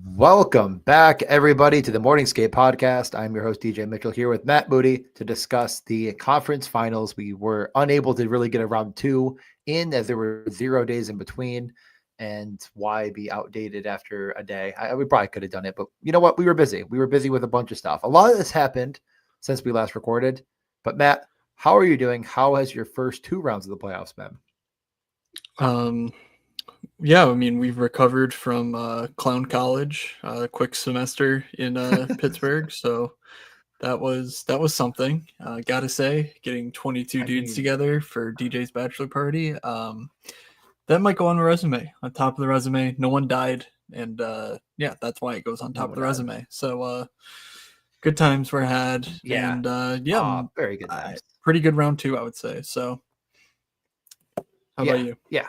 Welcome back, everybody, to the Morningscape podcast. I'm your host, DJ Mitchell, here with Matt Moody to discuss the conference finals. We were unable to really get a round two in as there were 0 days in between, and why be outdated after a day? We probably could have done it, but you know what? We were busy. We were busy with a bunch of stuff. A lot of this happened since we last recorded. But Matt, how are you doing? How has your first two rounds of the playoffs been? Yeah, I mean, we've recovered from Clown College, quick semester in Pittsburgh, so that was something. Gotta say, getting 22 dudes together for DJ's bachelor party, that might go on a resume, on top of the resume. No one died, and yeah, that's why it goes on top of the resume. So good times were had, and yeah, very good times. Pretty good round two, I would say. So how about you? Yeah.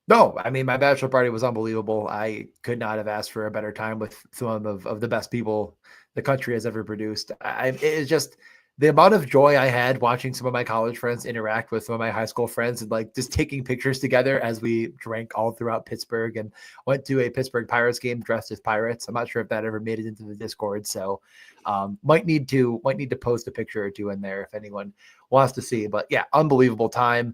No, I mean, my bachelor party was unbelievable. I could not have asked for a better time with some of the best people the country has ever produced. It's just the amount of joy I had watching some of my college friends interact with some of my high school friends and like just taking pictures together as we drank all throughout Pittsburgh and went to a Pittsburgh Pirates game dressed as pirates. I'm not sure if that ever made it into the Discord. So might need to post a picture or two in there if anyone wants to see. But yeah, unbelievable time.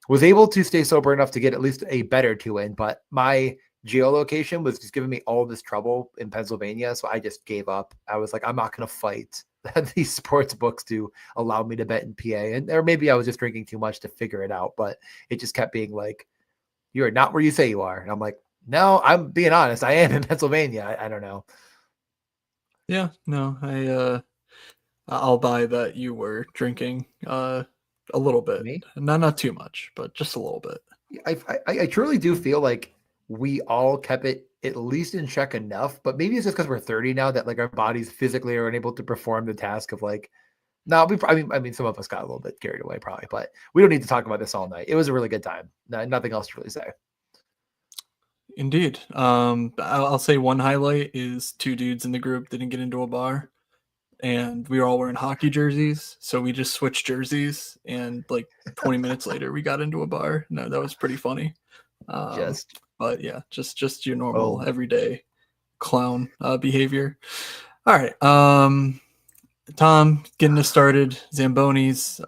Was able to stay sober enough to get at least a better two in, but my geolocation was just giving me all this trouble in Pennsylvania. So I just gave up. I was like, I'm not going to fight these sports books to allow me to bet in PA. And or maybe I was just drinking too much to figure it out, but it just kept being like, you're not where you say you are. And I'm like, no, I'm being honest. I am in Pennsylvania. I don't know. Yeah, no, I'll buy that you were drinking a little bit. Me? Not too much, but just a little bit. I truly do feel like we all kept it at least in check enough, but maybe it's just because we're 30 now that like our bodies physically are unable to perform the task of like, no, I mean, some of us got a little bit carried away probably, but we don't need to talk about this all night. It was a really good time. Nothing else to really say. Indeed. I'll say one highlight is two dudes in the group didn't get into a bar, and we were all wearing hockey jerseys, so we just switched jerseys, and like 20 minutes later we got into a bar. No, that was pretty funny. But yeah, just your normal everyday clown behavior. All right, Tom, getting us started. Zambonis.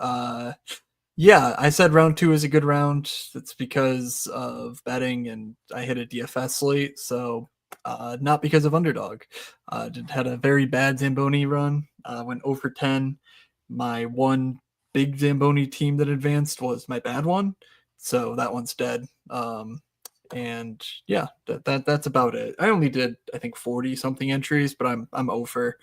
Yeah, I said round two is a good round. That's because of betting, and I hit a DFS slate, so not because of underdog. Had a very bad Zamboni run. Went 0 for 10. My one big Zamboni team that advanced was my bad one, so that one's dead. And yeah, that's about it. I only did I think 40 something entries, but I'm 0 for,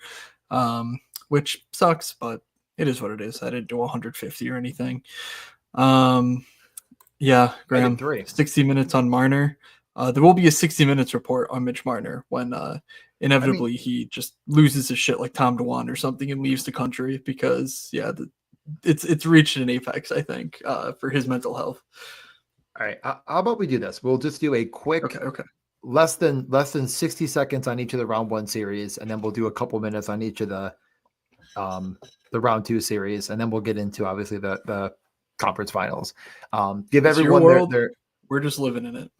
which sucks, but it is what it is. I didn't do 150 or anything. Yeah, Graham, 60 minutes on Marner. There will be a 60 minutes report on Mitch Marner when inevitably he just loses his shit like Tom DeWan or something and leaves the country because yeah, it's reached an apex, I think, for his mental health. All right, how about we do this? We'll just do a quick, okay, less than 60 seconds on each of the round one series, and then we'll do a couple minutes on each of the round two series, and then we'll get into obviously the conference finals. Give it's everyone their we're just living in it.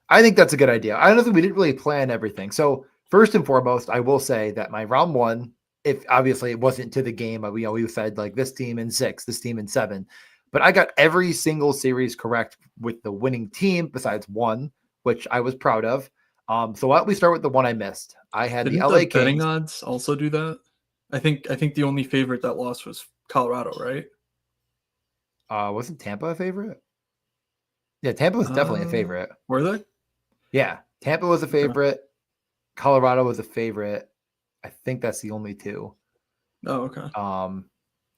I think that's a good idea. I don't think we didn't really plan everything. So first and foremost, I will say that my round one, if obviously it wasn't to the game, we said like this team in 6, this team in 7, but I got every single series correct with the winning team besides one, which I was proud of. So why don't we start with the one I missed? I had the LA Kings. Betting odds also do that. I think the only favorite that lost was Colorado, right? Wasn't Tampa a favorite? Yeah, Tampa was definitely a favorite. Were they? Yeah, Tampa was a favorite. Okay. Colorado was a favorite. I think that's the only two. Oh, okay.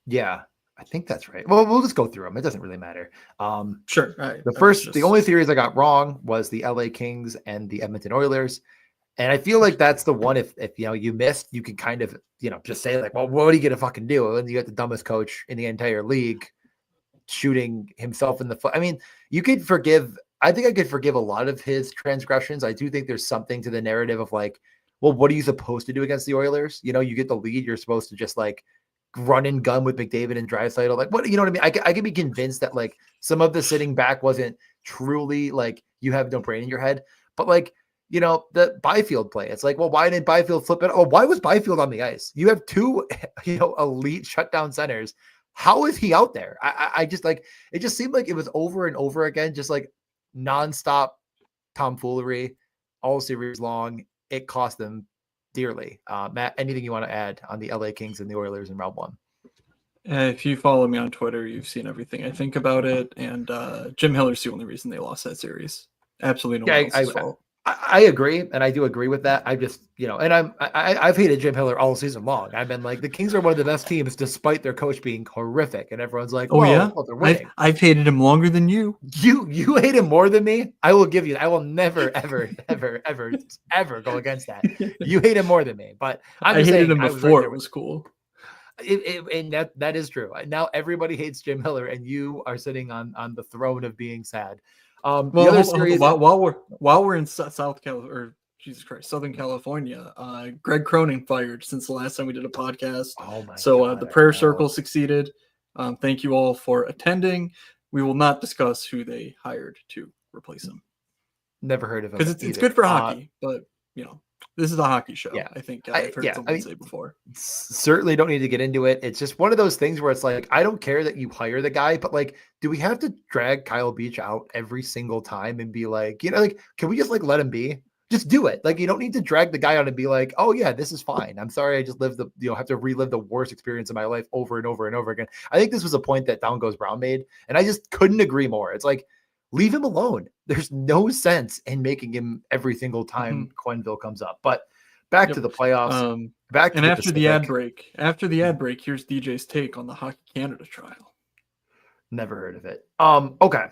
Yeah, I think that's right. Well, we'll just go through them. It doesn't really matter. Sure. All right. The only series I got wrong was the LA Kings and the Edmonton Oilers. And I feel like that's the one, if you missed, you can kind of, just say like, well, what are you going to fucking do? And you got the dumbest coach in the entire league shooting himself in the foot. I mean, I think I could forgive a lot of his transgressions. I do think there's something to the narrative of like, well, what are you supposed to do against the Oilers? You get the lead. You're supposed to just like run and gun with McDavid and Draisaitl. Like what, you know what I mean? I can be convinced that like some of the sitting back wasn't truly like you have no brain in your head, but like, the Byfield play. It's like, well, why didn't Byfield flip it? Oh, why was Byfield on the ice? You have two, elite shutdown centers. How is he out there? I just like, it just seemed like it was over and over again, just like nonstop tomfoolery all series long. It cost them dearly. Matt, anything you want to add on the LA Kings and the Oilers in round one? If you follow me on Twitter, you've seen everything I think about it. And Jim Hiller's the only reason they lost that series. Absolutely no one else's fault. I agree, and I do agree with that. I just, and I've hated Jim Hiller all season long. I've been like, the Kings are one of the best teams, despite their coach being horrific, and everyone's like, "Oh yeah, well, they're winning." I've hated him longer than you. You hate him more than me. I will give you. I will never, ever, ever, ever, ever go against that. You hate him more than me, but I hated him before it was cool. And that is true. Now everybody hates Jim Hiller, and you are sitting on the throne of being sad. Well, the other series, while we're in Southern California, Greg Cronin fired since the last time we did a podcast. Oh my God, the prayer circle succeeded. Thank you all for attending. We will not discuss who they hired to replace him. Never heard of him because it's good for hockey, but this is a hockey show. Yeah, I think I've heard someone say before. Certainly don't need to get into it. It's just one of those things where it's like, I don't care that you hire the guy, but like, do we have to drag Kyle Beach out every single time and be like, can we just like let him be? Just do it. Like, you don't need to drag the guy out and be like, oh yeah, this is fine. I'm sorry, I just lived have to relive the worst experience of my life over and over and over again. I think this was a point that Down Goes Brown made, and I just couldn't agree more. It's like, leave him alone. There's no sense in making him every single time Quenneville comes up. But back to the playoffs. After the ad break, here's DJ's take on the Hockey Canada trial. Never heard of it. Okay.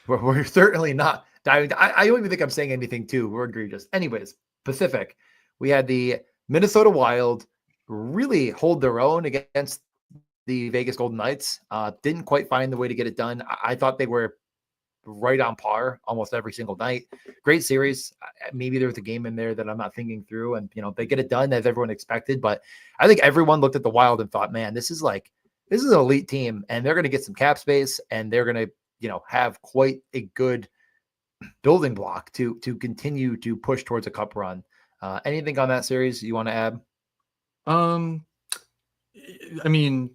We're certainly not diving. I don't even think I'm saying anything too. We're egregious. Anyways, Pacific. We had the Minnesota Wild really hold their own against the Vegas Golden Knights. Didn't quite find the way to get it done. I thought they were right on par almost every single night. Great series. Maybe there was a game in there that I'm not thinking through, and they get it done as everyone expected. But I think everyone looked at the Wild and thought, man, this is an elite team, and they're going to get some cap space, and they're going to have quite a good building block to continue to push towards a cup run. Anything on that series you want to add? I mean,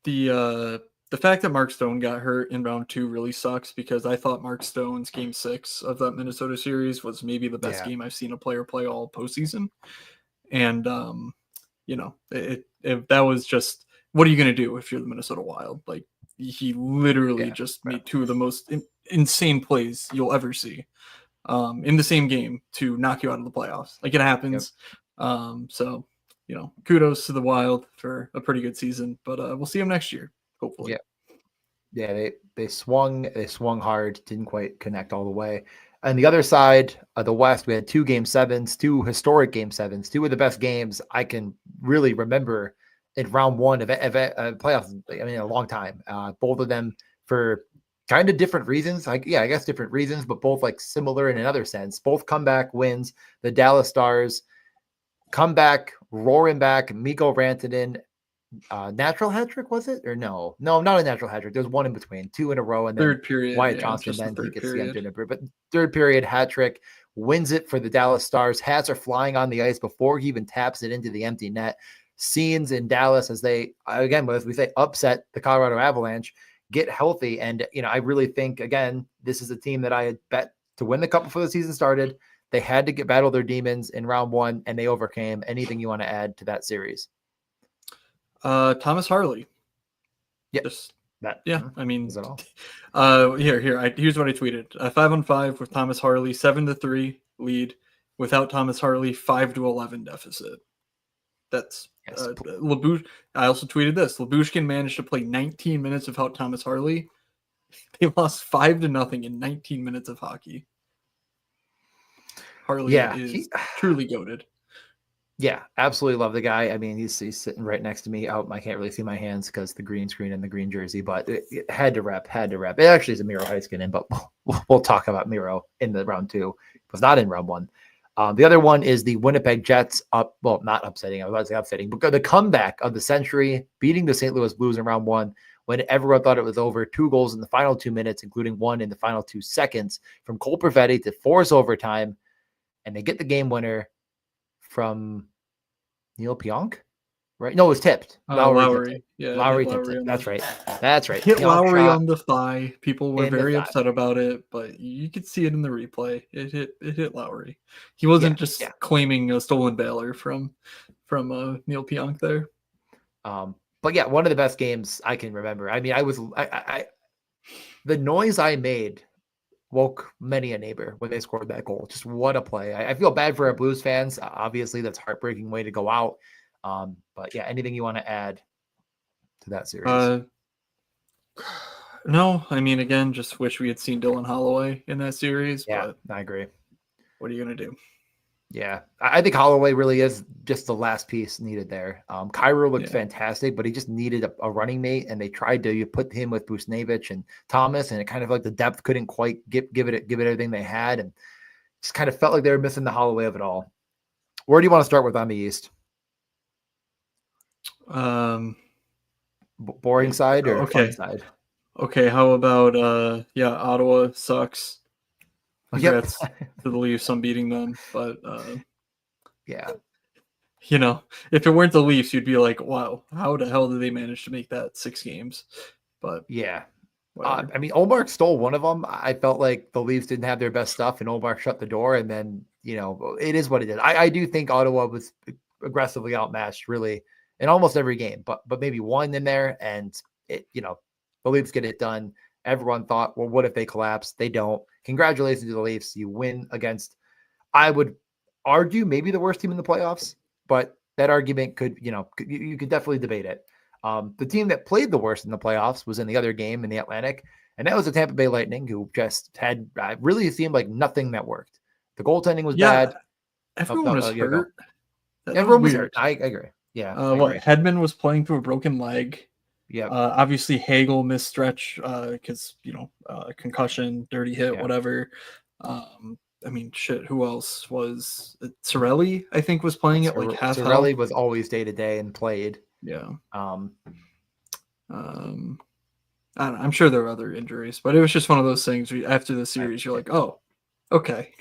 the fact that Mark Stone got hurt in round 2 really sucks, because I thought Mark Stone's game 6 of that Minnesota series was maybe the best game I've seen a player play all postseason. And, that was just, what are you going to do if you're the Minnesota Wild? Like, he literally just made 2 of the most insane plays you'll ever see in the same game to knock you out of the playoffs. Like, it happens. So, kudos to the Wild for a pretty good season, but we'll see them next year, hopefully. Yeah, they swung hard, didn't quite connect all the way. On the other side of the West, we had 2 game 7s, 2 historic game 7s, 2 of the best games I can really remember in round 1 of playoffs. I mean, a long time. Both of them for kind of different reasons. I guess different reasons, but both like similar in another sense. Both comeback wins. The Dallas Stars come back, roaring back. Mikko Rantanen, natural hat trick, was it? Or no, not a natural hat trick. There's one in between, 2 in a row, and then third period. Wyatt Johnston, then he gets the empty number. But third period hat trick, wins it for the Dallas Stars. Hats are flying on the ice before he even taps it into the empty net. Scenes in Dallas as they, again, as we say, upset the Colorado Avalanche, get healthy. And, I really think, again, this is a team that I had bet to win the cup before the season started. They had to battle their demons in round 1, and they overcame. Anything you want to add to that series? Thomas Harley. Yes. I mean, is it all? Here's what I tweeted. 5-on-5 with Thomas Harley, 7-3 lead. Without Thomas Harley, 5-11 deficit. That's Labush. I also tweeted this. Labushkin managed to play 19 minutes without Thomas Harley. They lost 5-0 in 19 minutes of hockey. Harley is truly goated. Yeah, absolutely love the guy. I mean, he's sitting right next to me. I can't really see my hands because the green screen and the green jersey, but it had to rep. It actually is a Miro Heiskanen, but we'll talk about Miro in the round 2. It was not in round 1. The other one is the Winnipeg Jets not upsetting. I was about to say upsetting, but the comeback of the century, beating the St. Louis Blues in round 1. when everyone thought it was over. 2 goals in the final 2 minutes, including one in the final 2 seconds from Cole Perfetti to force overtime. And they get the game winner from Neil Pionk, right? No, it was tipped. Lowry tipped it. Lowry. Yeah, hit Lowry tipped Lowry it. on That's the right. That's right. hit Pionk Lowry shot on the thigh. People were in the very thigh. upset about it, but you could see it in the replay. It hit Lowry. He Yeah, wasn't just yeah. claiming a stolen valor from Neil Pionk there. But yeah, one of the best games I can remember. I mean, the noise I made woke many a neighbor when they scored that goal. Just what a play. I feel bad for our Blues fans. Obviously, that's a heartbreaking way to go out. But yeah, anything you want to add to that series? No, I mean, again, just wish we had seen Dylan Holloway in that series, Yeah, but I agree. what are you going to do? Yeah, I think Holloway really is just the last piece needed there. Cairo looked fantastic, but he just needed a running mate, and they tried to put him with Busnevich and Thomas, and it kind of like the depth couldn't quite give it everything they had, and just kind of felt like they were missing the Holloway of it all. Where do you want to start with on the East? Boring side or fun side? Okay, how about Ottawa sucks. Congrats to the Leafs on beating them, but yeah. You know, if it weren't the Leafs, you'd be like, wow, how the hell did they manage to make that 6 games? But yeah. I mean, Olmark stole one of them. I felt like the Leafs didn't have their best stuff, and Olmark shut the door. And then, it is what it is. I do think Ottawa was aggressively outmatched, really, in almost every game, but maybe one in there. And the Leafs get it done. Everyone thought, well, what if they collapse? They don't. Congratulations to the Leafs. You win against, I would argue, maybe the worst team in the playoffs, but that argument could, you could definitely debate it. The team that played the worst in the playoffs was in the other game in the Atlantic, and that was the Tampa Bay Lightning, who just had really seemed like nothing that worked. The goaltending was bad. Everyone was hurt. Everyone was hurt. I agree. Yeah. Hedman was playing through a broken leg. Yeah. Obviously, Hagel missed stretch because concussion, dirty hit, whatever. I mean, shit. Who else was Cirelli? I think was playing it like half. Cirelli was always day to day and played. Yeah. I don't know, I'm sure there were other injuries, but it was just one of those things. After the series, you're like, oh, okay,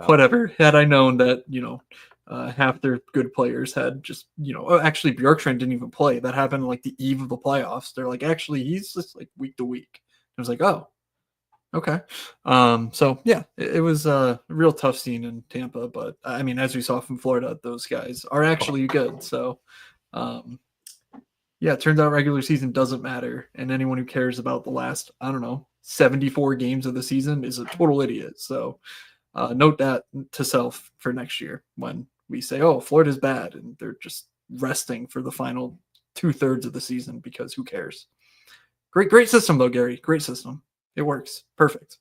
whatever. Had I known that, half their good players had just, actually Bjorkstrand didn't even play. That happened like the eve of the playoffs. They're like, actually, he's just like week to week. I was like, oh, okay. So yeah, it was a real tough scene in Tampa, but I mean, as we saw from Florida, those guys are actually good. So, yeah, it turns out regular season doesn't matter, and anyone who cares about the last, 74 games of the season is a total idiot. So, note that to self for next year when we say, "Oh, Florida's bad," and they're just resting for the final 2/3 of the season because who cares? Great system though, Gary. Great system. It works. Perfect.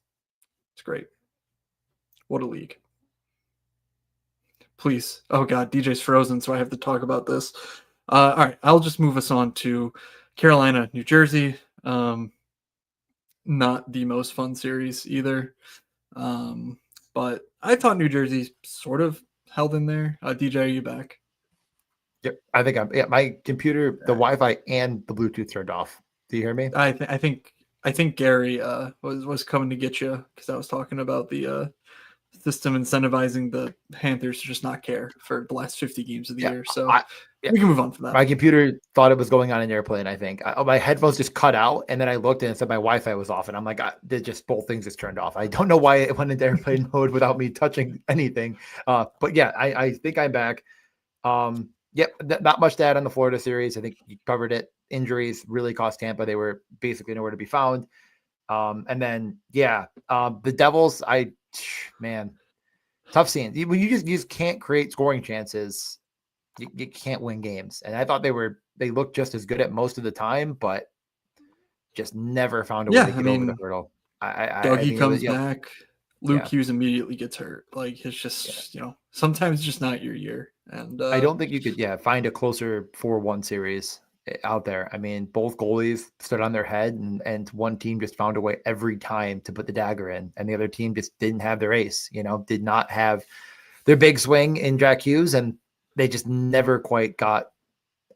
It's great. What a league. Please. Oh God, DJ's frozen, so I have to talk about this. All right, I'll just move us on to Carolina, New Jersey. Not the most fun series either. But I thought New Jersey sort of held in there. DJ, are you back? Yep. I think my computer, the Wi-Fi and the Bluetooth turned off. Do you hear me? I think Gary was coming to get you because I was talking about the system incentivizing the Panthers to just not care for the last 50 games of the year. So we can move on from that. My computer thought it was going on an airplane, I think. My headphones just cut out, and then I looked and it said my Wi-Fi was off, and I'm like, both things just turned off. I don't know why it went into airplane mode without me touching anything. But yeah, I think I'm back. Not much to add on the Florida series. I think you covered it. Injuries really cost Tampa. They were basically nowhere to be found. And then, the Devils, tough scene. When you just can't create scoring chances, you can't win games. And I thought they looked just as good at most of the time, but just never found a way to get over the hurdle. Dougie comes back. Luke Hughes immediately gets hurt. Like it's just, sometimes it's just not your year. And I don't think you could, find a closer 4-1 series out there. I mean, both goalies stood on their head, and one team just found a way every time to put the dagger in, and the other team just didn't have their ace, did not have their big swing in Jack Hughes, and they just never quite got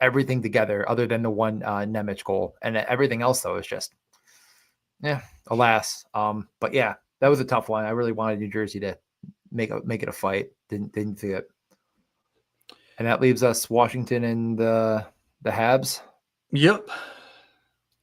everything together other than the one Nemec goal. And everything else, though, is just, alas. But yeah, that was a tough one. I really wanted New Jersey to make it a fight. Didn't see it. And that leaves us Washington and the Habs. Yep.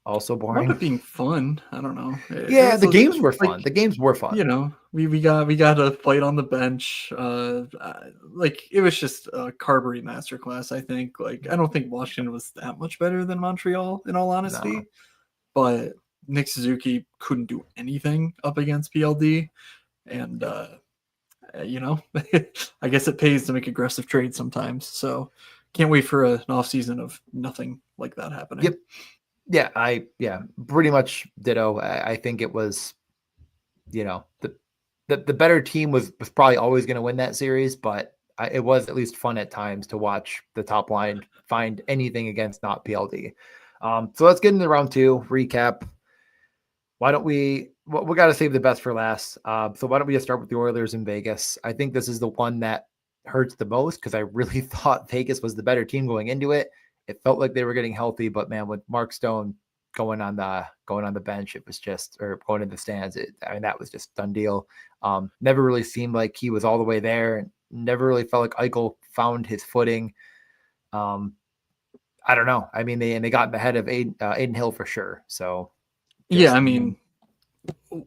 Also Wound boring. up being fun. I don't know. Yeah, the games were fun. The games were fun. You know, we got a fight on the bench. Like it was just a Carberry masterclass. I think. Like I don't think Washington was that much better than Montreal, in all honesty. No. But Nick Suzuki couldn't do anything up against PLD, and you know, I guess it pays to make aggressive trades sometimes. So can't wait for an off season of nothing like that happening. Yep. Yeah, pretty much ditto. I think it was, the better team was probably always going to win that series, but it was at least fun at times to watch the top line find anything against not PLD. So let's get into round 2 recap. Why don't we got to save the best for last. So why don't we just start with the Oilers in Vegas? I think this is the one that hurts the most because I really thought Vegas was the better team going into it. It felt like they were getting healthy, but man, with Mark Stone going on the bench, it was just, or going in the stands, that was just done deal. Never really seemed like he was all the way there, and never really felt like Eichel found his footing. I don't know. I mean, they got ahead of Aiden Hill for sure. So yeah, I mean,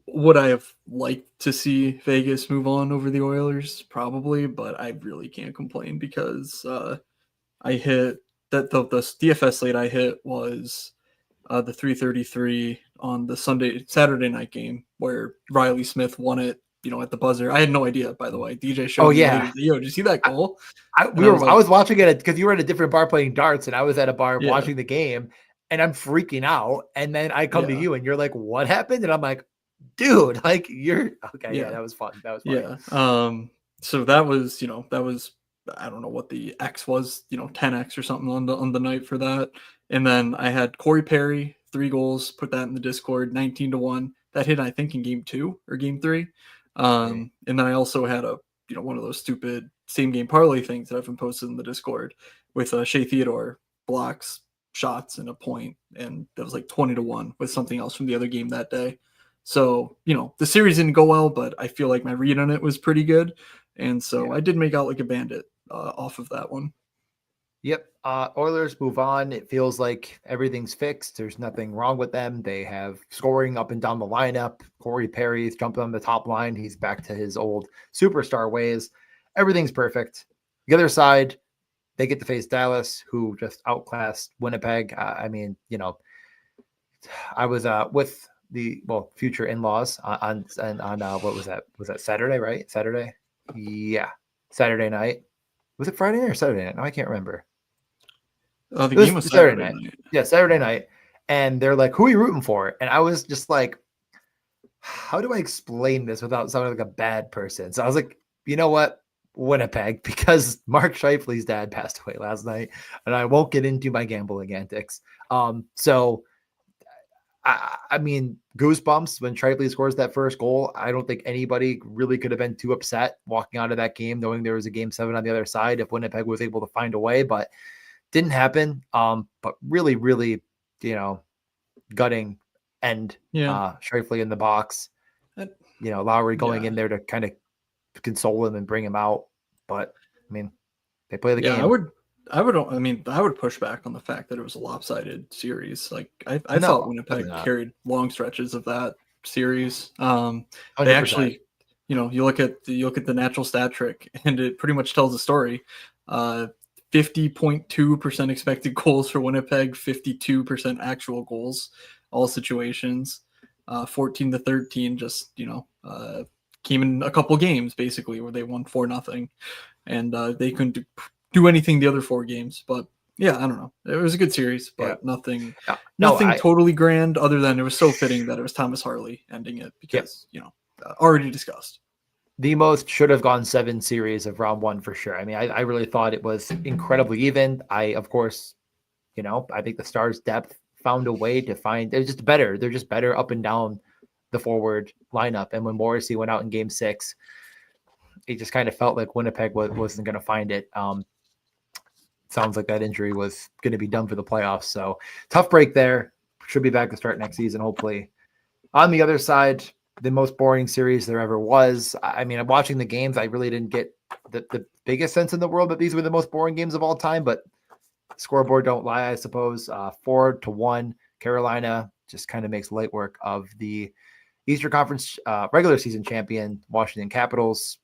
would I have liked to see Vegas move on over the Oilers? Probably, but I really can't complain because I hit that the DFS slate I hit was the 333 on the Saturday night game where Riley Smith won it, at the buzzer. I had no idea, by the way. DJ showed me. Yeah. Yo, did you see that goal? I was watching it because you were at a different bar playing darts, and I was at a bar Yeah. watching the game, and I'm freaking out. And then I come to you, and you're like, "What happened?" And I'm like, "Dude, like you're okay." Yeah, that was fun. That was funny. Yeah. So that was, I don't know what the X was, 10X or something on the night for that. And then I had Corey Perry, 3 goals, put that in the Discord, 19-1. That hit, I think, in game 2 or game 3. And then I also had one of those stupid same game parlay things that I've been posted in the Discord with Shea Theodore blocks, shots, and a point, and that was like 20-1 with something else from the other game that day. So, the series didn't go well, but I feel like my read on it was pretty good. And so I did make out like a bandit off of that one. Yep. Oilers move on. It feels like everything's fixed. There's nothing wrong with them. They have scoring up and down the lineup. Corey Perry's jumping on the top line. He's back to his old superstar ways. Everything's perfect. The other side, they get to face Dallas, who just outclassed Winnipeg. I was with the future in-laws on what was that? Was that Saturday, right? Saturday? Yeah. Saturday night. Was it Friday night or Saturday night? No, I can't remember. The game was Saturday night. Yeah, Saturday night. And they're like, "Who are you rooting for?" And I was just like, how do I explain this without sounding like a bad person? So I was like, you know what? Winnipeg, because Mark Scheifele's dad passed away last night, and I won't get into my gambling antics. So I mean, goosebumps when Scheifele scores that first goal. I don't think anybody really could have been too upset walking out of that game, knowing there was a game 7 on the other side if Winnipeg was able to find a way, but didn't happen. But really, really, gutting end. Scheifele in the box. Lowry going in there to kind of console him and bring him out. But I mean, they play the game. I would push back on the fact that it was a lopsided series. Like I thought Winnipeg carried long stretches of that series. 100%. They actually, you look at the natural stat trick, and it pretty much tells the story. 50.2% expected goals for Winnipeg, 52% actual goals, all situations. 14-13, just came in a couple games basically where they won 4-0, and they couldn't do anything the other 4 games. But yeah, I don't know. It was a good series, but nothing totally grand, other than it was so fitting that it was Thomas Harley ending it because already discussed. The most should have gone 7 series of round 1 for sure. I mean, I really thought it was incredibly even. Of course, I think the Stars' depth found a way to find. They're just better. They're just better up and down the forward lineup. And when Morrissey went out in Game 6, it just kind of felt like Winnipeg wasn't going to find it. sounds like that injury was going to be done for the playoffs. So tough break there. Should be back to start next season, hopefully. On the other side, the most boring series there ever was. I mean, I'm watching the games. I really didn't get the biggest sense in the world that these were the most boring games of all time, but scoreboard don't lie, I suppose. 4-1, Carolina just kind of makes light work of the Eastern Conference regular season champion, Washington Capitals.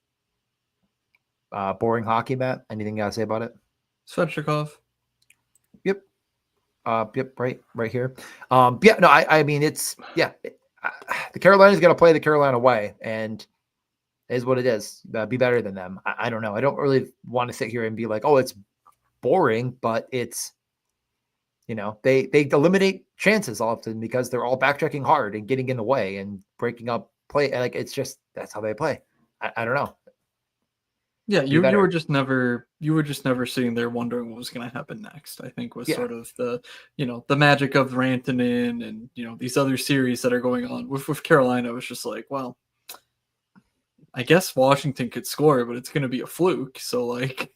Boring hockey, Matt. Anything you gotta say about it? Svechnikov. Yep. Yep. Right here. Yeah. No. I mean, it's the Carolinas got to play the Carolina way, and it is what it is. Be better than them. I don't know. I don't really want to sit here and be like, oh, it's boring, but it's, they eliminate chances often because they're all backchecking hard and getting in the way and breaking up play. Like, it's just, that's how they play. I don't know. Yeah, you were just never sitting there wondering what was going to happen next. I think was sort of the magic of Rantanen and these other series that are going on with Carolina. It was just like, well, I guess Washington could score, but it's going to be a fluke. So like,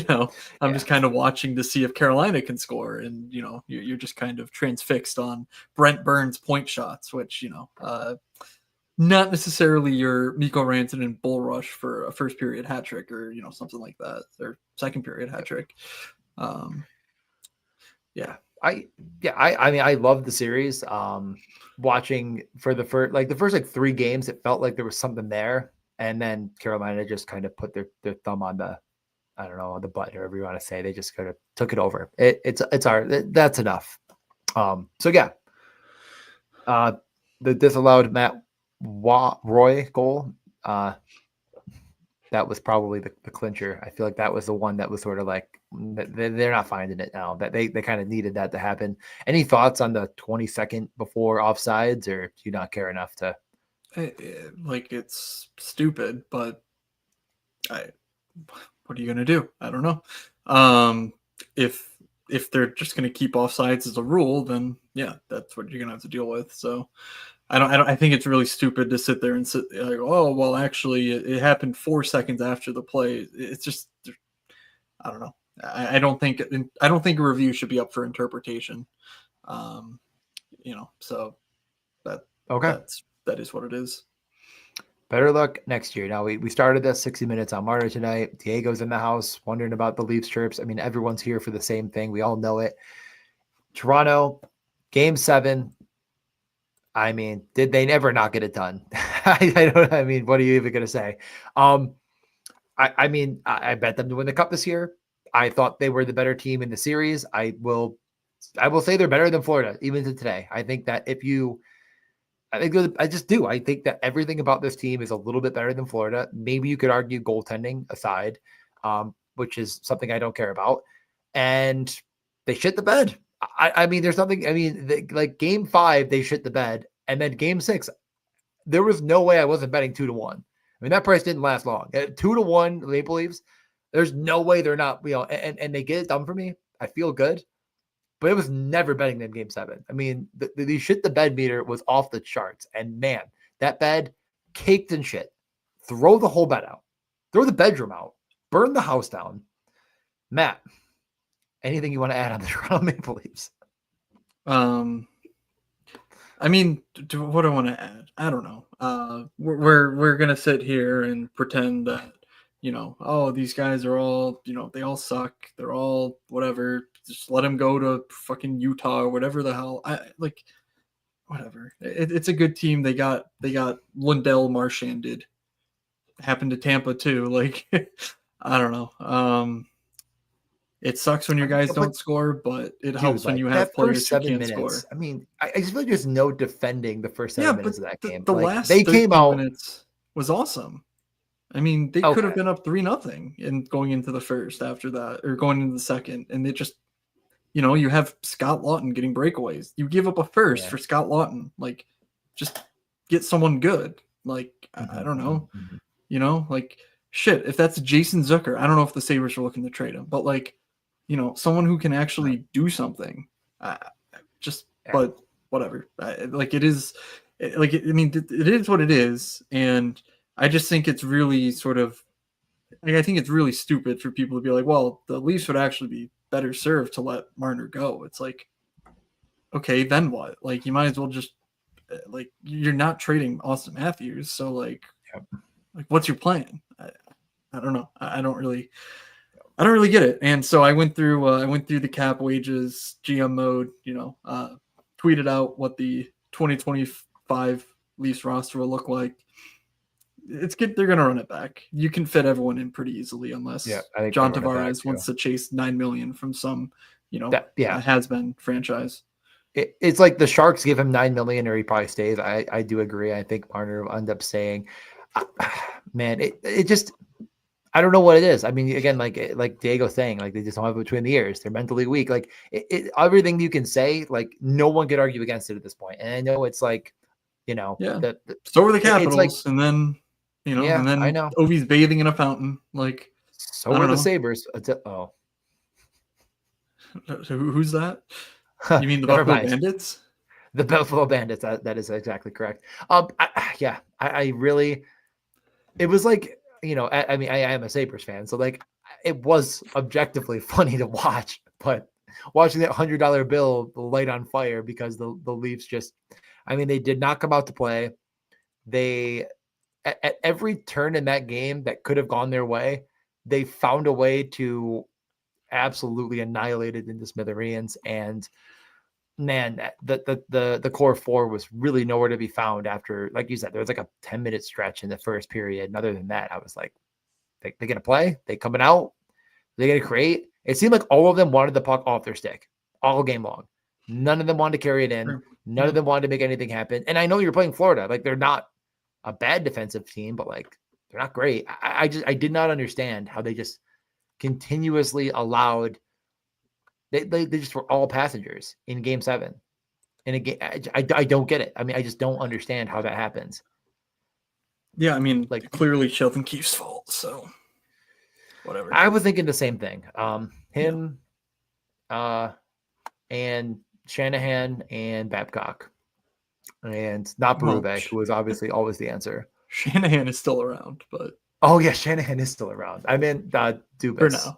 I'm just kind of watching to see if Carolina can score, and you're just kind of transfixed on Brent Burns' point shots, which not necessarily your Mikko Rantanen bull rush for a first period hat trick or something like that, or second period hat trick. I mean, I love the series. Watching for the first like 3 games, it felt like there was something there, and then Carolina just kind of put their thumb on the, I don't know, on the button, or whatever you want to say. They just kind of took it over. It's that's enough. The disallowed Matt Roy goal, that was probably the clincher. I feel like that was the one that was sort of like, they're not finding it now. That they kind of needed that to happen. Any thoughts on the 20-second before offsides, or do you not care enough to? Like, it's stupid, but what are you gonna do? I don't know. If they're just gonna keep offsides as a rule, then yeah, that's what you're gonna have to deal with. So I think it's really stupid to sit there and say, like, oh, well, actually it happened 4 seconds after the play. It's just, I don't know. I don't think a review should be up for interpretation. So that is what it is. Better luck next year. Now we started this 60 minutes on Martyr tonight. Diego's in the house wondering about the Leafs trips. I mean, everyone's here for the same thing. We all know it. Toronto, Game 7. I mean, did they never not get it done? I mean, what are you even going to say? I mean, I bet them to win the cup this year. I thought they were the better team in the series. I will say they're better than Florida, even to today. I think that I just do. I think that everything about this team is a little bit better than Florida. Maybe you could argue goaltending aside, which is something I don't care about. And they shit the bed. I mean, there's nothing. I mean, like Game 5, they shit the bed, and then Game 6, there was no way I wasn't betting 2-1. I mean, that price didn't last long. 2-1 Maple Leafs. There's no way they're not. And they get it done for me. I feel good, but it was never betting them Game 7. I mean, the shit the bed meter was off the charts, and man, that bed caked in shit. Throw the whole bed out. Throw the bedroom out. Burn the house down. Matt, anything you want to add on the Toronto Maple Leafs? I mean, what do I want to add? I don't know. We're gonna sit here and pretend that oh, these guys are all they all suck. They're all whatever. Just let them go to fucking Utah or whatever the hell. Whatever. It's a good team. They got Lundell Marchanded. Happened to Tampa too. Like, I don't know. It sucks when your guys don't score, but it helps when you have players who can score. I mean, I just feel like there's no defending the first 7 minutes of that game. The last they came out minutes was awesome. I mean, they could have been up 3-0 and going into the first after that, or going into the second, and they just, you have Scott Lawton getting breakaways. You give up a first for Scott Lawton. Like, just get someone good. Like, I don't know. Like, shit, if that's Jason Zucker, I don't know if the Sabres are looking to trade him, but like, someone who can actually do something. But whatever. It is what it is. And I just think it's really sort of Like, I think it's really stupid for people to be like, well, the Leafs would actually be better served to let Marner go. It's like, okay, then what? Like, you might as well just like, you're not trading Austin Matthews, so like, Yep. what's your plan? I don't know. I don't really get it. And so I went through the cap wages GM mode. Tweeted out what the 2025 Leafs roster will look like. It's good. They're going to run it back. You can fit everyone in pretty easily, unless I think John they'll run it back, Tavares wants to chase $9 million from some, yeah. has been franchise. It's like the Sharks give him $9 million, or he probably stays. I do agree. I think Marner will end up staying. Man, it just, I don't know what it is. I mean, again, like Diego's saying, like they just don't have it between the ears. They're mentally weak. Like everything you can say, like no one could argue against it at this point. And I know it's like, Yeah. So were the Capitals, like, and then and then I know. Ovi's bathing in a fountain. Like, so were the Sabres. So who's that? You mean the Never Buffalo mind. Bandits? The Buffalo Bandits. That is exactly correct. I really, it was like, I mean, I am a Sabres fan, so like it was objectively funny to watch, but watching that $100 bill light on fire because the Leafs just, I mean, they did not come out to play. They, at every turn in that game that could have gone their way, they found a way to absolutely annihilate it into smithereens. And man, the core four was really nowhere to be found after, like you said, there was like a 10-minute stretch in the first period. And other than that, I was like, they're going to play? They coming out? They're going to create? It seemed like all of them wanted the puck off their stick all game long. None of them wanted to carry it in. Sure. None of them wanted to make anything happen. And I know you're playing Florida. Like, they're not a bad defensive team, but like, they're not great. I did not understand how they just continuously allowed, they just were all passengers in game 7. And again, I don't get it. I mean, I just don't understand how that happens. Yeah, I mean, like clearly Sheldon Keefe's fault, so whatever. I was thinking the same thing. Him, and Shanahan and Babcock, and not Berube, who was obviously always the answer. Shanahan is still around, but oh yeah, Shanahan is still around. I mean, Dubas for now.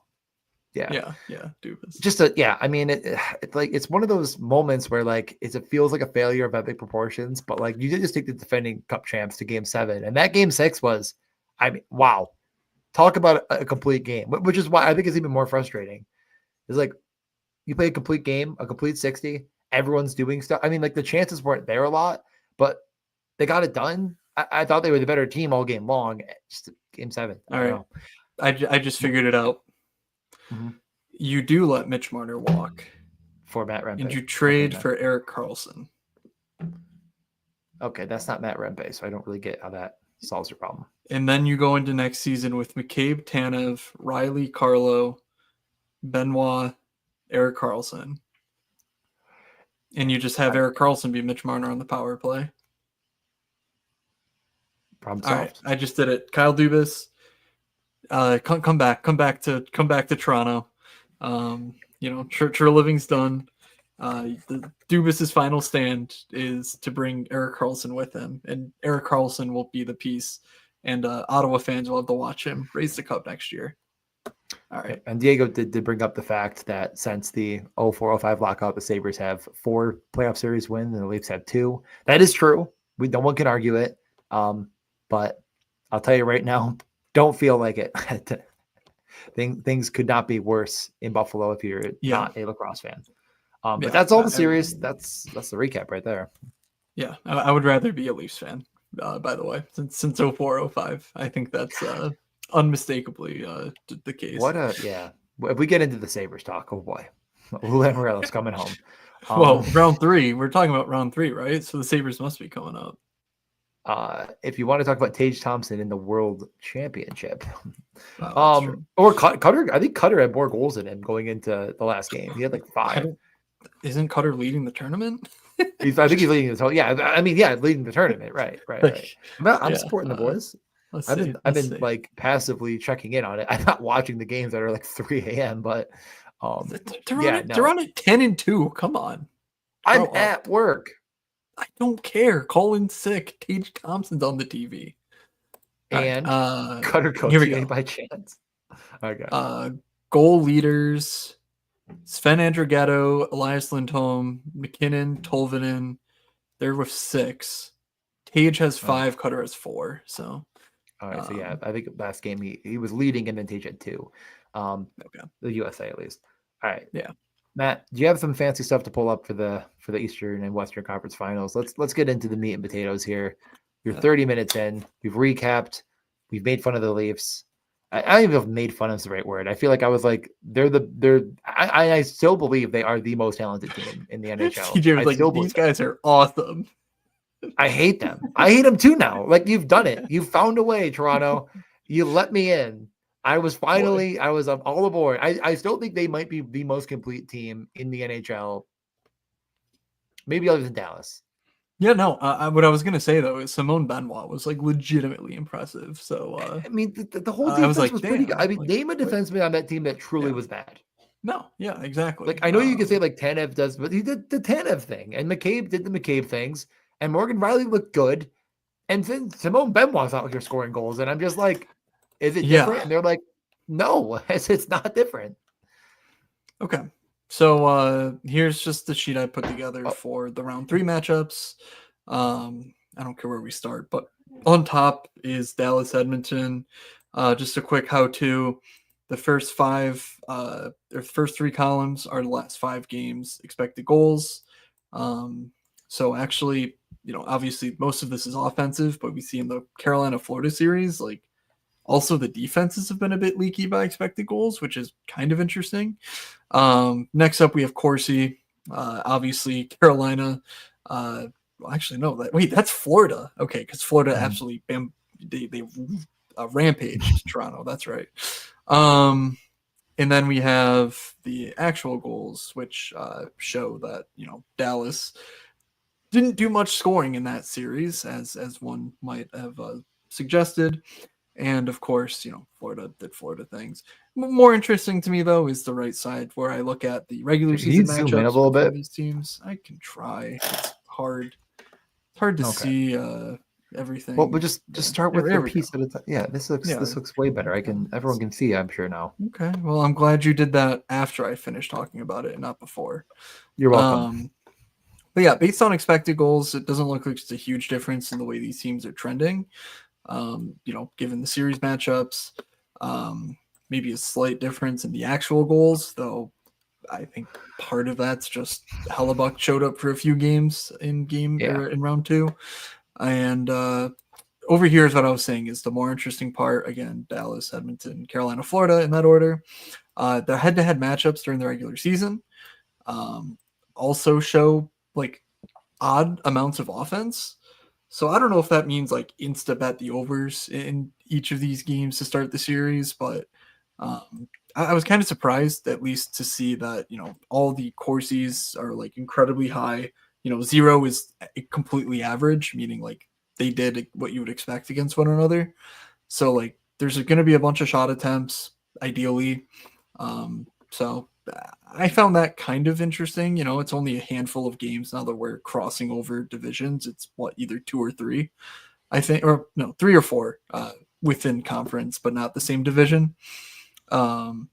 Yeah, Dubas. Just I mean, it's like, it's one of those moments where like it feels like a failure of epic proportions, but like you did just take the defending Cup champs to game 7, and that game 6 was, I mean, wow, talk about a complete game, which is why I think it's even more frustrating. It's like you play a complete game, a complete 60, everyone's doing stuff. I mean, like the chances weren't there a lot, but they got it done. I thought they were the better team all game long. Just game 7. All right, I just figured it out. Mm-hmm. You do let Mitch Marner walk for Matt Rempe, and you trade for Erik Karlsson. Okay, that's not Matt Rempe, so I don't really get how that solves your problem. And then you go into next season with McCabe, Tanev, Riley, Carlo, Benoit, Erik Karlsson. And you just have Erik Karlsson be Mitch Marner on the power play. Problem solved. All right, I just did it. Kyle Dubas, come back to Toronto. Living's done. The Dubas's final stand is to bring Erik Karlsson with him, and Erik Karlsson will be the piece, and Ottawa fans will have to watch him raise the cup next year. All right. And Diego did bring up the fact that since the 04-05 lockout, the Sabres have 4 playoff series wins and the Leafs have 2. That is true. No one can argue it. But I'll tell you right now, don't feel like it. Things could not be worse in Buffalo if you're not a lacrosse fan. But that's all the series. That's the recap right there. Yeah, I would rather be a Leafs fan. By the way, since 04-05, I think that's unmistakably the case. If we get into the Sabres talk, oh boy, Julian Morelos coming home. Well, round 3. We're talking about round 3, right? So the Sabres must be coming up. If you want to talk about Tage Thompson in the World Championship, or Cutter, I think Cutter had more goals than him going into the last game. He had like 5. Isn't Cutter leading the tournament? I think he's leading the tournament. Yeah, I mean, leading the tournament. Right. I'm supporting the boys. I've been like passively checking in on it. I'm not watching the games that are like 3 a.m. But they're on at 10-2. Come on, I'm at work. I don't care. Call in sick. Tage Thompson's on the TV. All right. And Cutter Here we coaching go. by chance. Okay. Goal leaders: Sven Andrighetto, Elias Lindholm, McKinnon, Tolvanen. They're with 6. Tage has 5. Cutter has 4. So, all right. So yeah, I think last game he was leading and then Tage had 2. okay. The USA at least. All right. Yeah. Matt, do you have some fancy stuff to pull up for the Eastern and Western Conference Finals? Let's get into the meat and potatoes here. You're 30 minutes in. We've recapped. We've made fun of the Leafs. I don't even know if made fun is the right word. I feel like I was like I still believe they are the most talented team in the NHL. TJ was like, these guys are awesome. I hate them. I hate them too now. Like, you've done it. You found a way, Toronto. You let me in. I was all aboard. I still think they might be the most complete team in the NHL. Maybe other than Dallas. Yeah, no. What I was gonna say though is Simone Benoit was like legitimately impressive. So I mean, the whole defense was pretty good. I mean, name a defenseman on that team that truly was bad. No, yeah, exactly. Like, I know you can say like Tanev does, but he did the Tanev thing, and McCabe did the McCabe things, and Morgan Riley looked good, and then Simone Benoit's out here scoring goals, and I'm just like, is it different? And they're like, no, it's not different. Okay. So here's just the sheet I put together for the round 3 matchups. I don't care where we start, but on top is Dallas Edmonton. Just a quick how-to. The first 5 or first 3 columns are the last 5 games expected goals. So actually, obviously most of this is offensive, but we see in the Carolina-Florida series, like, also the defenses have been a bit leaky by expected goals, which is kind of interesting. Next up, we have Corsi. Obviously, Carolina. Actually, no. That's Florida. Okay, because Florida absolutely they rampaged Toronto. That's right. And then we have the actual goals, which show that Dallas didn't do much scoring in that series, as one might have suggested. And of course, Florida did Florida things. More interesting to me, though, is the right side where I look at the regular season matchups for these teams. I can try. It's hard. It's hard to see everything. Well, but just start with a piece at a time. Yeah, this looks way better. Everyone can see, I'm sure now. Okay. Well, I'm glad you did that after I finished talking about it and not before. You're welcome. But yeah, based on expected goals, it doesn't look like it's a huge difference in the way these teams are trending. Given the series matchups, maybe a slight difference in the actual goals, though I think part of that's just Hellebuck showed up for a few games in round 2. And over here is what I was saying is the more interesting part. Again, Dallas, Edmonton, Carolina, Florida in that order. The head-to-head matchups during the regular season also show like odd amounts of offense. So I don't know if that means like insta bet the overs in each of these games to start the series, but I was kind of surprised at least to see that, all the Corsies are like incredibly high. 0 is completely average, meaning like they did what you would expect against one another. So like there's going to be a bunch of shot attempts, ideally. So I found that kind of interesting. It's only a handful of games now that we're crossing over divisions. It's either 2 or 3, I think, or no, 3 or 4 within conference, but not the same division. But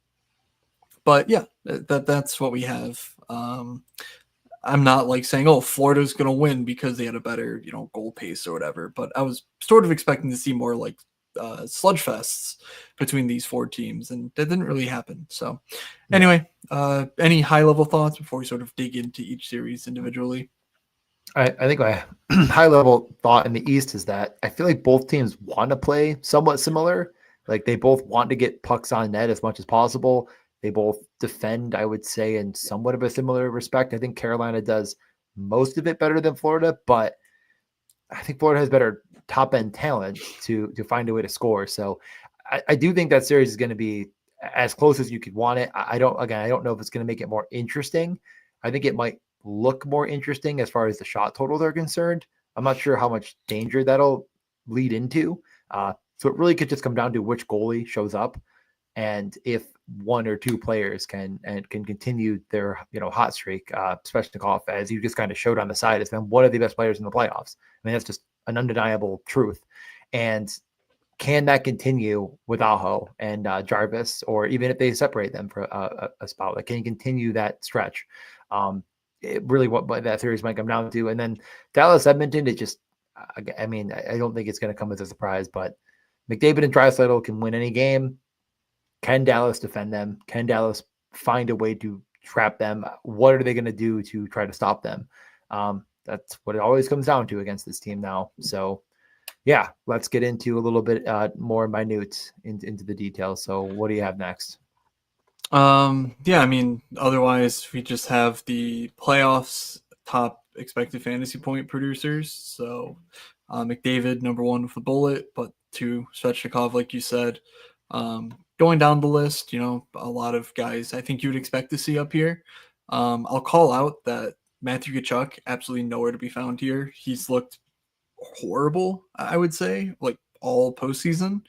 yeah, that's what we have. I'm not like saying, oh, Florida's going to win because they had a better, goal pace or whatever. But I was sort of expecting to see more like sludge fests between these 4 teams, and that didn't really happen. So anyway, any high level thoughts before we sort of dig into each series individually? I think my high level thought in the East is that I feel like both teams want to play somewhat similar. Like they both want to get pucks on net as much as possible. They both defend, I would say, in somewhat of a similar respect. I think Carolina does most of it better than Florida, but I think Florida has better top end talent to find a way to score. So I do think that series is going to be as close as you could want it. I don't know if it's going to make it more interesting. I think it might look more interesting as far as the shot totals are concerned. I'm not sure how much danger that'll lead into. So it really could just come down to which goalie shows up, and if 1 or 2 players can continue their hot streak. Svechnikov, as you just kind of showed on the side, has been one of the best players in the playoffs. I mean, that's just an undeniable truth. And can that continue with Aho and Jarvis, or even if they separate them for a spot? Like, can you continue that stretch? Really what that series might come down to. And then Dallas Edmonton, it just, I mean, I don't think it's going to come as a surprise, but McDavid and Draisaitl can win any game. Can Dallas defend them? Can Dallas find a way to trap them? What are they going to do to try to stop them? That's what it always comes down to against this team now. So, yeah, let's get into a little bit more minute into the details. So, what do you have next? Yeah, I mean, otherwise we just have the playoffs top expected fantasy point producers. So McDavid number 1 with a bullet, but 2 Svechnikov, like you said. Going down the list, a lot of guys I think you would expect to see up here. I'll call out that Matthew Tkachuk absolutely nowhere to be found here. He's looked horrible, I would say, like all postseason.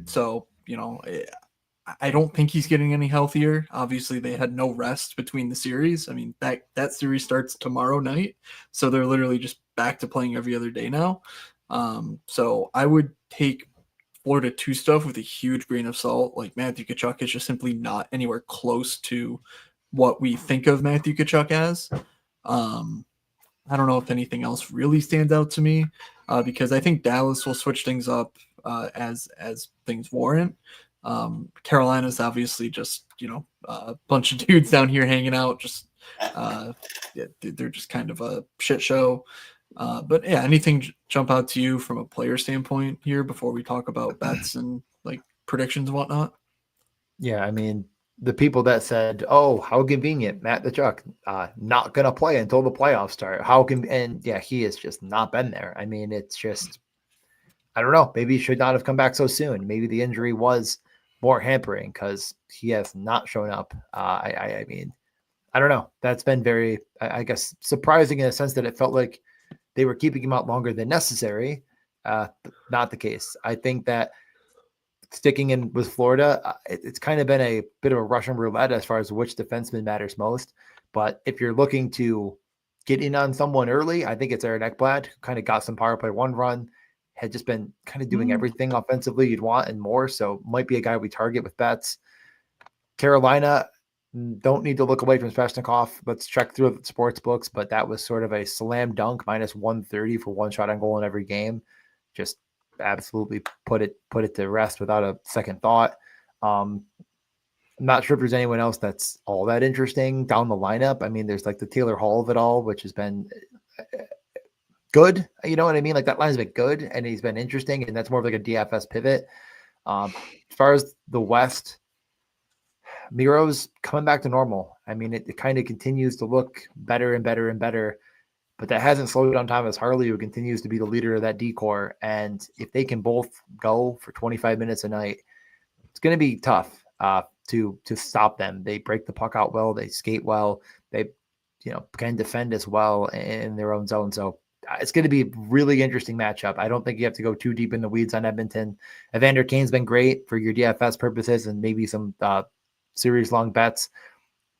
So I don't think he's getting any healthier. Obviously, they had no rest between the series. I mean, that series starts tomorrow night, so they're literally just back to playing every other day now. So I would take Florida 2 stuff with a huge grain of salt. Like, Matthew Tkachuk is just simply not anywhere close to what we think of Matthew Tkachuk as. I don't know if anything else really stands out to me, because I think Dallas will switch things up as things warrant. Carolina's obviously just a bunch of dudes down here hanging out. Just they're just kind of a shit show. But yeah, anything jump out to you from a player standpoint here before we talk about bets and like predictions and whatnot? Yeah, I mean, the people that said, "Oh, how convenient, Matt Tkachuk, not gonna play until the playoffs start." And yeah, he has just not been there. I mean, it's just, I don't know. Maybe he should not have come back so soon. Maybe the injury was more hampering because he has not shown up. I mean, I don't know. That's been very, I guess, surprising in the sense that it felt like they were keeping him out longer than necessary. Not the case. I think that sticking in with Florida, it's kind of been a bit of a Russian roulette as far as which defenseman matters most. But if you're looking to get in on someone early, I think it's Aaron Ekblad, who kind of got some power play 1 run, had just been kind of doing everything offensively you'd want and more. So might be a guy we target with bets. Carolina, don't need to look away from Svechnikov. Let's check through the sports books, but that was sort of a slam dunk, minus 130 for 1 shot on goal in every game. Just absolutely put it to rest without a second thought. I'm not sure if there's anyone else that's all that interesting down the lineup. I mean, there's like the Taylor Hall of it all, which has been good. You know what I mean? Like, that line's been good and he's been interesting, and that's more of like a DFS pivot. As far as the West, Miro's coming back to normal. I mean, it kind of continues to look better and better and better, but that hasn't slowed down Thomas Harley, who continues to be the leader of that decor. And if they can both go for 25 minutes a night, it's going to be tough to stop them. They break the puck out well. They skate well. They, can defend as well in their own zone. So it's going to be a really interesting matchup. I don't think you have to go too deep in the weeds on Edmonton. Evander Kane's been great for your DFS purposes and maybe some series long bets.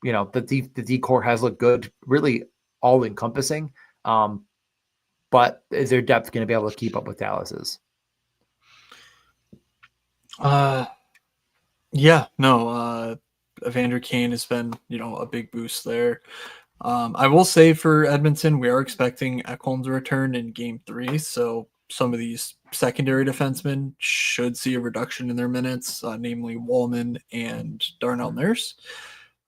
The decor has looked good, really all encompassing. But is their depth going to be able to keep up with Dallas's? Yeah, no. Evander Kane has been, a big boost there. I will say for Edmonton, we are expecting Ekholm to return in Game 3, so some of these secondary defensemen should see a reduction in their minutes, namely Wallman and Darnell Nurse.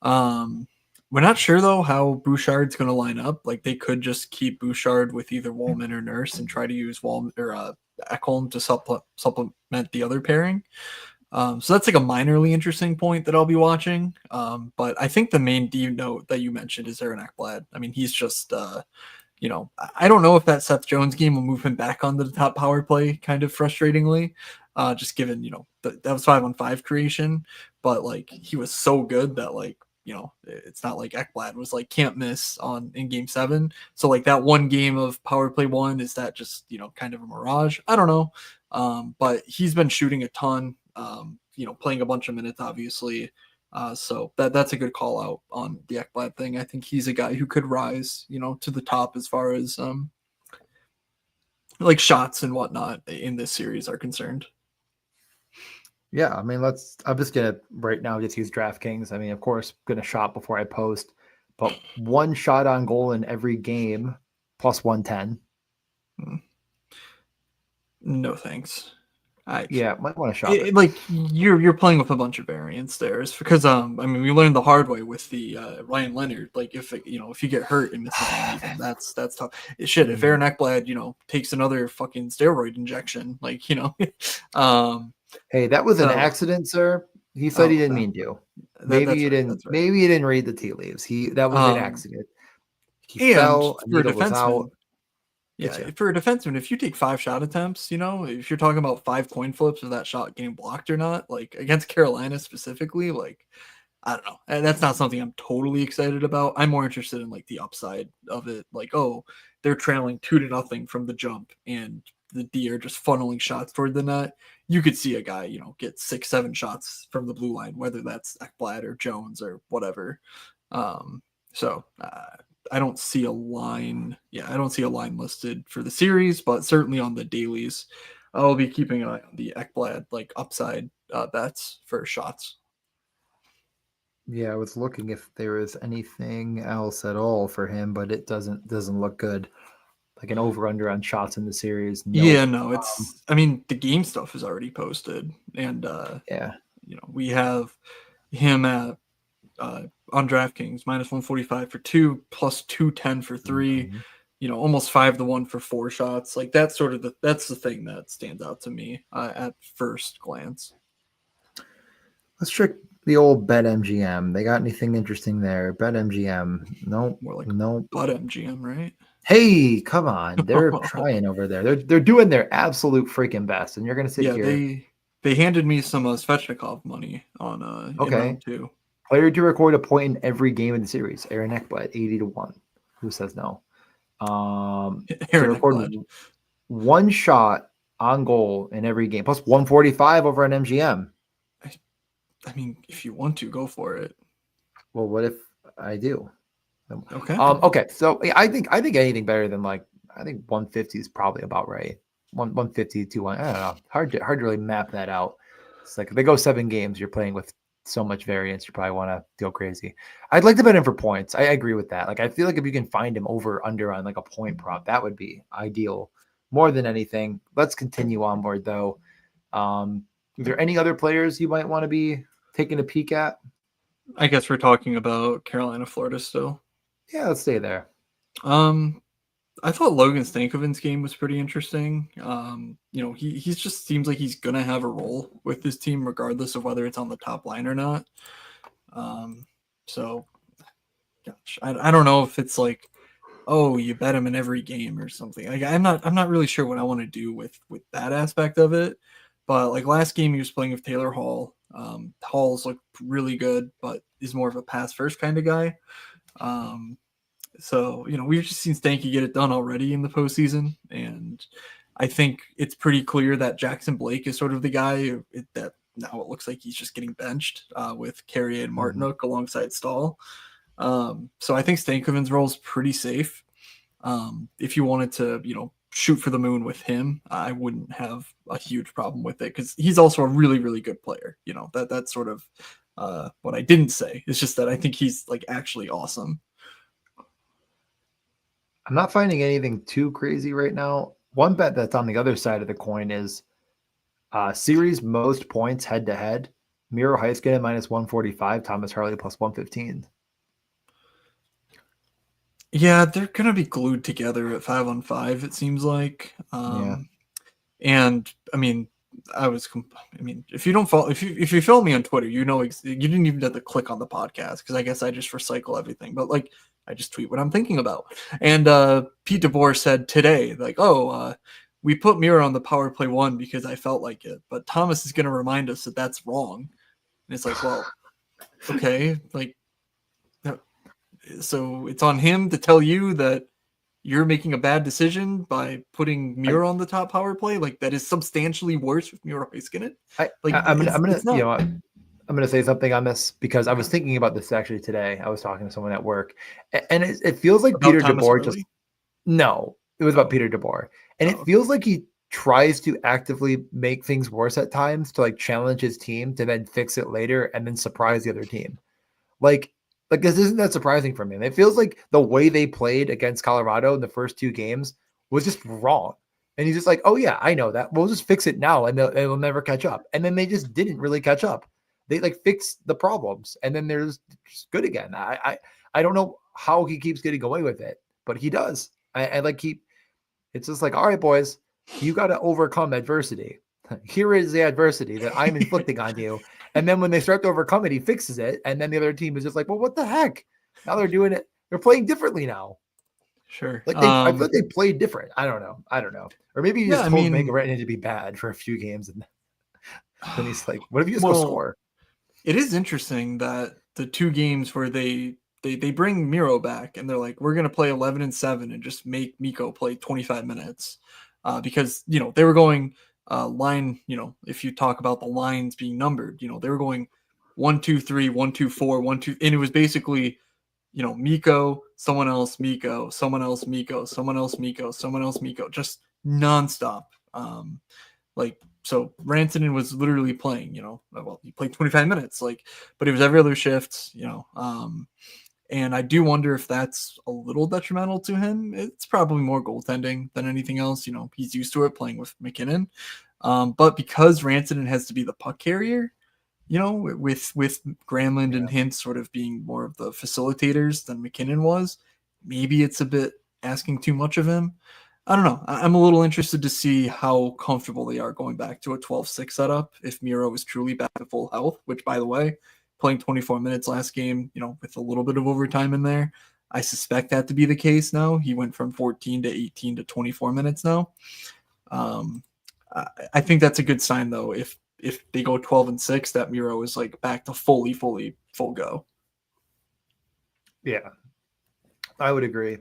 We're not sure, though, how Bouchard's going to line up. Like, they could just keep Bouchard with either Wallman or Nurse and try to use Wallman or Ekholm to supplement the other pairing. So that's like a minorly interesting point that I'll be watching. But I think the main note that you mentioned is Aaron Ekblad. I mean, he's just, I don't know if that Seth Jones game will move him back onto the top power play, kind of frustratingly, just given, that was 5-on-5 creation, but like he was so good that like, it's not like Ekblad was like can't miss in Game 7. So like that one game of power play 1, is that just, kind of a mirage? I don't know. But he's been shooting a ton, playing a bunch of minutes, obviously. So that's a good call out on the Ekblad thing. I think he's a guy who could rise, to the top as far as like shots and whatnot in this series are concerned. Yeah, I mean, I'm just gonna right now just use DraftKings. I mean, of course, gonna shop before I post, but one shot on goal in every game plus 110. No thanks. Yeah, might want to shop it. Like you're playing with a bunch of variance there. It's because I mean we learned the hard way with the Ryan Leonard. Like if if you get hurt and misses a game, even, that's tough. Shit, if Aaron Ekblad takes another fucking steroid injection, like Hey, that was an so accident, sir. He said he didn't mean to. Maybe you didn't. That's right. Maybe you didn't read the tea leaves. That was an accident. He and fell. A for a needle was out. defenseman, yeah, for a defenseman, if you take 5 shot attempts, if you're talking about 5 coin flips of that shot getting blocked or not, like against Carolina specifically, like I don't know. And that's not something I'm totally excited about. I'm more interested in like the upside of it. Like, oh, they're trailing 2-0 from the jump and the D are just funneling shots toward the net. You could see a guy, get 6-7 shots from the blue line, whether that's Ekblad or Jones or whatever. So I don't see a line. Yeah, I don't see a line listed for the series, but certainly on the dailies, I'll be keeping an eye on the Ekblad like upside bets for shots. Yeah, I was looking if there was anything else at all for him, but it doesn't look good. Like an over under on shots in the series. Nope. Yeah, no, I mean the game stuff is already posted, and yeah, we have him at on DraftKings minus 145 for 2 plus 210 for 3. Almost 5-1 for 4 shots. Like that's the thing that stands out to me at first glance. Let's check the old BetMGM. They got anything interesting there? BetMGM. Nope. More like nope. ButMGM, right? Hey, come on. They're trying over there. They're doing their absolute freaking best. And you're gonna sit here. They handed me some Svechnikov money on in round 2. Player to record a point in every game in the series. Aaron Ekblad, 80-1. Who says no? Aaron record one shot on goal in every game, plus 145 over an MGM. I mean, if you want to, go for it. Well, what if I do? Okay. Okay. So I think anything better than I think 150 is probably about right. 150 to 1. I don't know. Hard to really map that out. It's like if they go 7 games, you're playing with so much variance, you probably want to go crazy. I'd like to bet him for points. I agree with that. Like I feel like if you can find him over under on like a point prop, that would be ideal more than anything. Let's continue onward though. Are there any other players you might want to be taking a peek at? I guess we're talking about Carolina, Florida still. Yeah, let's stay there. I thought Logan Stankoven's game was pretty interesting. He just seems like he's gonna have a role with this team, regardless of whether it's on the top line or not. So, gosh, I don't know if it's like, oh, you bet him in every game or something. Like, I'm not really sure what I want to do with that aspect of it. But like last game, he was playing with Taylor Hall. Hall's looked really good, but is more of a pass first kind of guy. So, we've just seen Stanky get it done already in the postseason. And I think it's pretty clear that Jackson Blake is sort of the guy that now it looks like he's just getting benched with Carrier and Martinook alongside Stahl. So I think Stankoven's role is pretty safe. If you wanted to, shoot for the moon with him, I wouldn't have a huge problem with it because he's also a really, really good player. That's sort of what I didn't say. It's just that I think he's like actually awesome. I'm not finding anything too crazy right now. One bet that's on the other side of the coin is series most points head to head. Miro Heiskanen minus 145, Thomas Harley plus 115. Yeah, they're gonna be glued together at 5-on-5. It seems like. And I mean, if you don't follow, if you follow me on Twitter, you didn't even have to click on the podcast because I guess I just recycle everything. But like, I just tweet what I'm thinking about. And Pete DeBoer said today, like, we put Miro on the power play 1 because I felt like it, but Thomas is gonna remind us that that's wrong. And it's like, well, okay, like. So it's on him to tell you that you're making a bad decision by putting Miro on the top power play. Like that is substantially worse with Miro Heiskanen. I'm gonna say something on this because I was thinking about this actually today. I was talking to someone at work, and it feels like About Peter Thomas DeBoer Harley? no. It was about Oh, Peter DeBoer. And it oh, feels like he tries to actively make things worse at times to like challenge his team to then fix it later and then surprise the other team. Like, like this isn't that surprising for me. It feels like the way they played against Colorado in the first two games was just wrong. And he's just like, oh yeah, I know that. We'll just fix it now, and they'll never catch up. And then they just didn't really catch up. They like fixed the problems, and then they're just good again. I don't know how he keeps getting away with it, but he does. I like keep. It's just like, all right, boys, you got to overcome adversity. Here is the adversity that I'm inflicting on you. And then when they start to overcome it, he fixes it. And then the other team is just like, well, what the heck? Now they're doing it. They're playing differently now. sure. Like I feel like they played different. I don't know. Or maybe he Yeah, just I told mean, Mega Red to be bad for a few games. And then he's like, what if you just go well, score? it is interesting that the two games where they bring Miro back and they're like, we're gonna play 11-7 and just make Miko play 25 minutes, because they were going line. If you talk about the lines being numbered, they were going 1-2-3, 1-2-4, 1-2, and it was basically Miko, someone else, Miko, someone else, Miko, someone else, Miko, someone else, Miko, just nonstop. Like so Rantanen was literally playing, well, he played 25 minutes, like, but it was every other shift, and I do wonder if that's a little detrimental to him. It's probably more goaltending than anything else. He's used to it playing with McKinnon. But because Rantanen has to be the puck carrier, with Granlund Yeah. and Hintz sort of being more of the facilitators than McKinnon was, maybe it's a bit asking too much of him. I don't know. I'm a little interested to see how comfortable they are going back to a 12-6 setup if Miro is truly back to full health, which, by the way, playing 24 minutes last game, with a little bit of overtime in there, I suspect that to be the case now. He went from 14 to 18 to 24 minutes now. Um, I think that's a good sign, though, if they go 12-6, that Miro is like back to full go. Yeah, I would agree.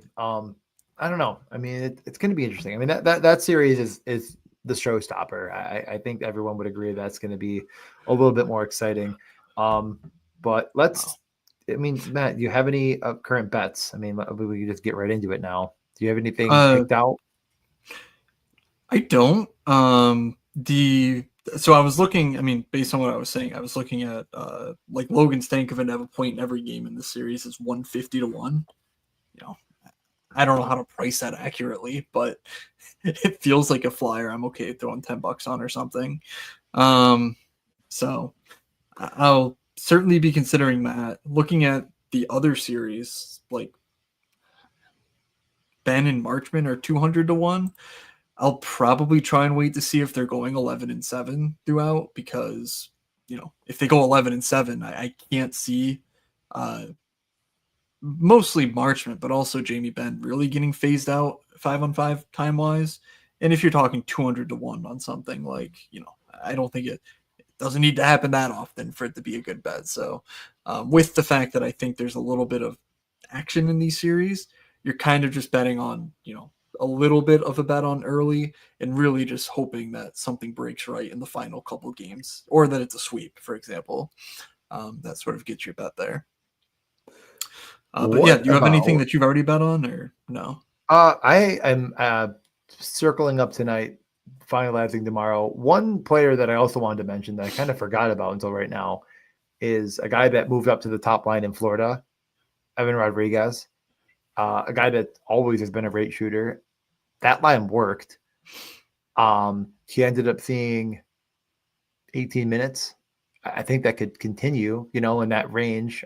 I don't know. I mean, it's going to be interesting. I mean, that series is the showstopper. I think everyone would agree that's going to be a little bit more exciting. But Wow. let's. I mean, Matt, do you have any current bets? I mean, we can just get right into it now. Do you have anything Uh, picked out? I don't. The So I was looking. I mean, based on what I was saying, I was looking at like Logan Stankoven to have a point in every game in the series is 150-1. You know, I don't know how to price that accurately, but it feels like a flyer. I'm okay throwing $10 on or something. Um, so I'll certainly be considering that. Looking at the other series, like Ben and Marchman are 200-1. I'll probably try and wait to see if they're going 11-7 throughout, because if they go 11-7, I can't see uh, mostly Marchment, but also Jamie Benn really getting phased out 5-on-5 time wise. And if you're talking 200-1 on something, like, I don't think it doesn't need to happen that often for it to be a good bet. So, with the fact that I think there's a little bit of action in these series, you're kind of just betting on, a little bit of a bet on early and really just hoping that something breaks right in the final couple games, or that it's a sweep, for example. That sort of gets your bet there. But yeah, What do you have anything about? that you've already bet on, or no? I am circling up tonight, finalizing tomorrow. One player that I also wanted to mention that I kind of forgot about until right now is a guy that moved up to the top line in Florida, Evan Rodriguez, a guy that always has been a great shooter. That line worked. He ended up seeing 18 minutes. I think that could continue, in that range.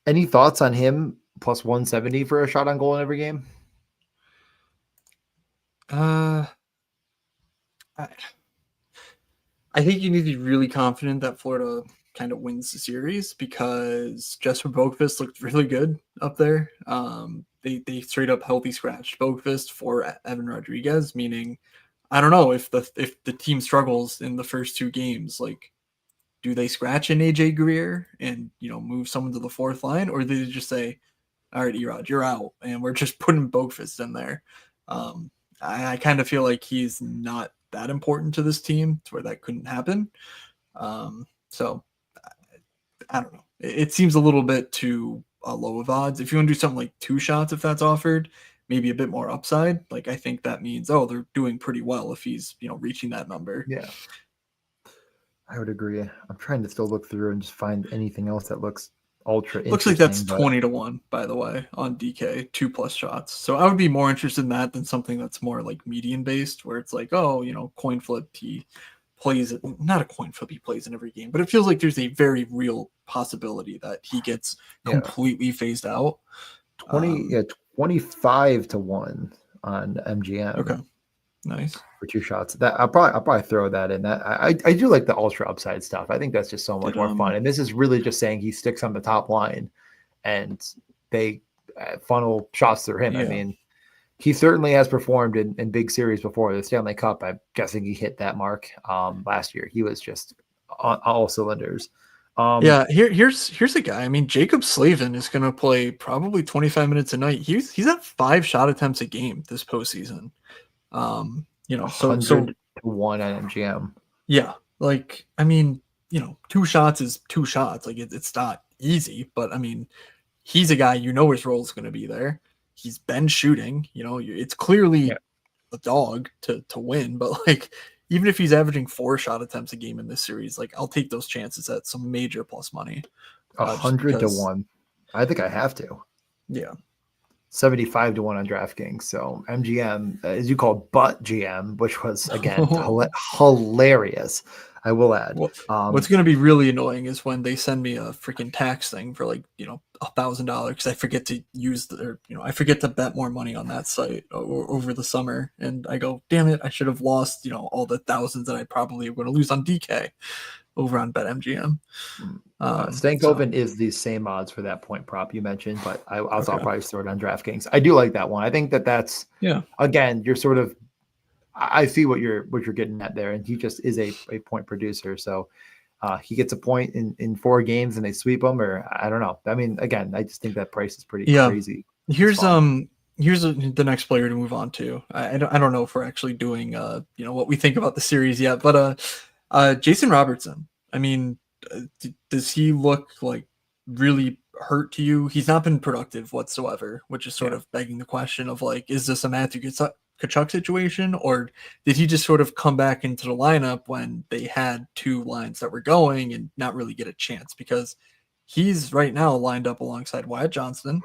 Any thoughts on him plus 170 for a shot on goal in every game? Uh, I, I think you need to be really confident that Florida kind of wins the series, because Jesper Boqvist looked really good up there. They straight up healthy scratched Boqvist for Evan Rodriguez, meaning I don't know if the team struggles in the first two games, like, do they scratch an AJ Greer and move someone to the fourth line, or do they just say, all right, Erod, you're out, and we're just putting Boqvist in there? I kind of feel like he's not that important to this team to where that couldn't happen. So I don't know. It seems a little bit too low of odds. If you want to do something like two shots, if that's offered, maybe a bit more upside, like I think that means, oh, they're doing pretty well if he's, reaching that number. Yeah, I would agree. I'm trying to still look through and just find anything else that looks ultra Looks like that's interesting, but 20-1, by the way, on DK, 2+ shots. So I would be more interested in that than something that's more like median based, where it's like, oh, coin flip, he plays it. Not a coin flip, he plays in every game, but it feels like there's a very real possibility that he gets yeah, completely phased out. 25 to 1 on MGM. Okay, nice. For 2 shots. That I'll probably throw that in. That I do like the ultra upside stuff. I think that's just so much more fun. And this is really just saying he sticks on the top line, and they funnel shots through him. Yeah. I mean, he certainly has performed in big series before. The Stanley Cup, I'm guessing he hit that mark last year. He was just on all cylinders. Yeah, here's a guy. I mean, Jacob Slavin is going to play probably 25 minutes a night. He's at 5 shot attempts a game this postseason. So 100 to 1 on MGM. Yeah, like I mean, 2 shots is 2 shots. Like it's not easy, but I mean, he's a guy his role is going to be there. He's been shooting. It's clearly a dog to win, but like even if he's averaging 4 shot attempts a game in this series, like I'll take those chances at some major plus money. 100 to 1. I think I have to. Yeah. 75 to 1 on DraftKings. So MGM, as you call butt GM, which was again hilarious. I will add. What's going to be really annoying is when they send me a freaking tax thing for like $1,000 because I forget to I forget to bet more money on that site over the summer, and I go, damn it, I should have lost all the thousands that I probably am going to lose on DK over on BetMGM. Stankoven is the same odds for that point prop you mentioned, but I'll probably throw it on DraftKings. I do like that one. I think that's again, you're sort of. I see what you're getting at there, and he just is a point producer. So he gets a point in 4 games and they sweep him, or I don't know. I mean, again, I just think that price is pretty crazy. Here's the next player to move on to. I don't know if we're actually doing what we think about the series yet, but Jason Robertson. I mean, does he look like really hurt to you? He's not been productive whatsoever, which is sort of begging the question of like, is this a Matthew Tkachuk situation, or did he just sort of come back into the lineup when they had 2 lines that were going and not really get a chance? Because he's right now lined up alongside Wyatt Johnston.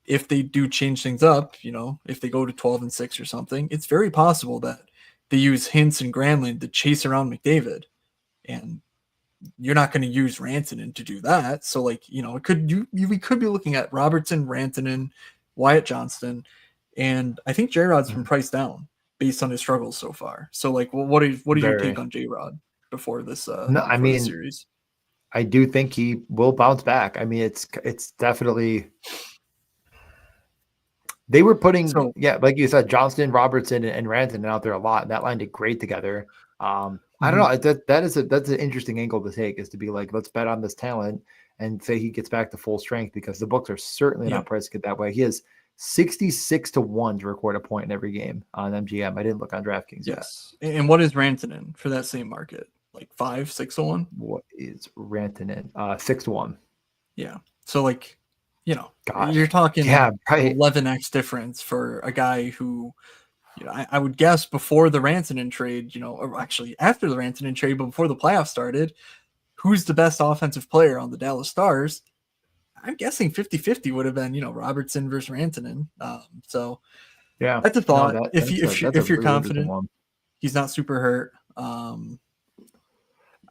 If they do change things up, if they go to 12-6 or something, it's very possible that they use Hintz and Granlund to chase around McDavid, and you're not going to use Rantanen to do that. So like, we could be looking at Robertson, Rantanen, Wyatt Johnston. And I think J-Rod's been priced down based on his struggles so far. So, like, what is your take on J-Rod before this? This series, I do think he will bounce back. I mean, it's definitely they were putting like you said, Johnston, Robertson, and Rantanen out there a lot, and that line did great together. I don't know. That's an interesting angle to take, is to be like, let's bet on this talent and say he gets back to full strength, because the books are certainly not pricing it that way. He has 66 to 1 to record a point in every game on MGM. I didn't look on DraftKings yet. And what is Rantanen for that same market? Like 5-6 to 1? What is Rantanen? 6 to 1. Yeah. So like, you're talking 11x difference for a guy who, I would guess before the Rantanen trade, or actually after the Rantanen trade, but before the playoffs started, who's the best offensive player on the Dallas Stars? I'm guessing 50-50 would have been, Robertson versus Rantanen. So that's a thought. If you're confident, he's not super hurt. I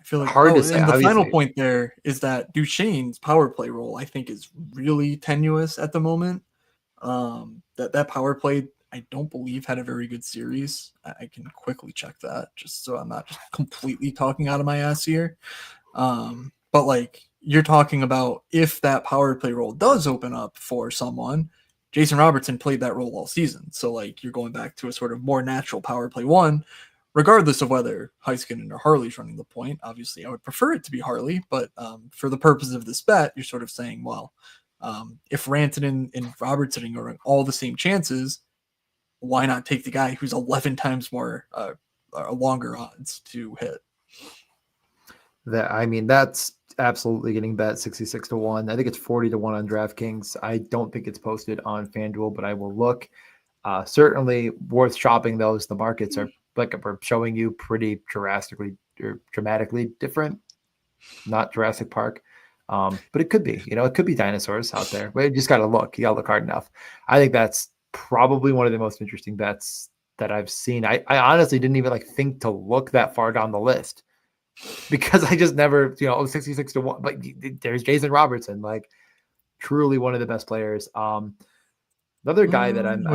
feel like hard to say. And the final point there is that Duchesne's power play role, I think, is really tenuous at the moment. That power play, I don't believe, had a very good series. I can quickly check that just so I'm not just completely talking out of my ass here. But like, you're talking about, if that power play role does open up for someone, Jason Robertson played that role all season. So like, you're going back to a sort of more natural power play one, regardless of whether Heiskanen or Harley's running the point. Obviously, I would prefer it to be Harley, but for the purpose of this bet, you're sort of saying, well, if Rantanen and Robertson are all the same chances, why not take the guy who's 11 times more longer odds to hit? That's absolutely getting bet 66-1. I think it's 40-1 on DraftKings. I don't think it's posted on FanDuel, but I will look. Certainly worth shopping those. The markets are, like we're showing you, pretty dramatically different. Not Jurassic Park. But it could be, it could be dinosaurs out there. But you just got to look. You got to look hard enough. I think that's probably one of the most interesting bets that I've seen. I honestly didn't even think to look that far down the list because I just never, 66-1. But there's Jason Robertson, truly one of the best players. Another guy that I'm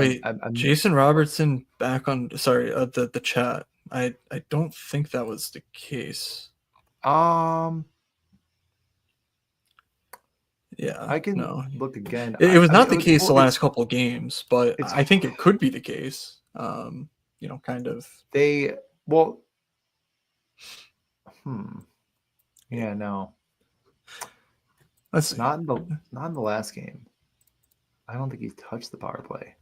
Jason Robertson back on. Sorry, the chat. I don't think that was the case. Yeah, I can look again. It was not the case the last couple of games, but I think it could be the case. Kind of. Yeah, no. Let's see. Not in the last game. I don't think he touched the power play.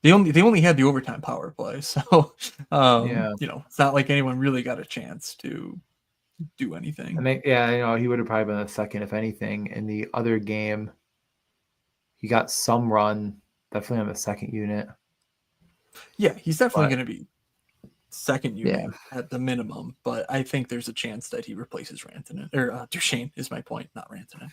They only had the overtime power play, so it's not like anyone really got a chance to do anything. He would have probably been a second, if anything. In the other game, he got some run, definitely on the second unit. Yeah, he's definitely going to be second unit at the minimum, but I think there's a chance that he replaces Rantanen. Or Duchesne is my point, not Rantanen.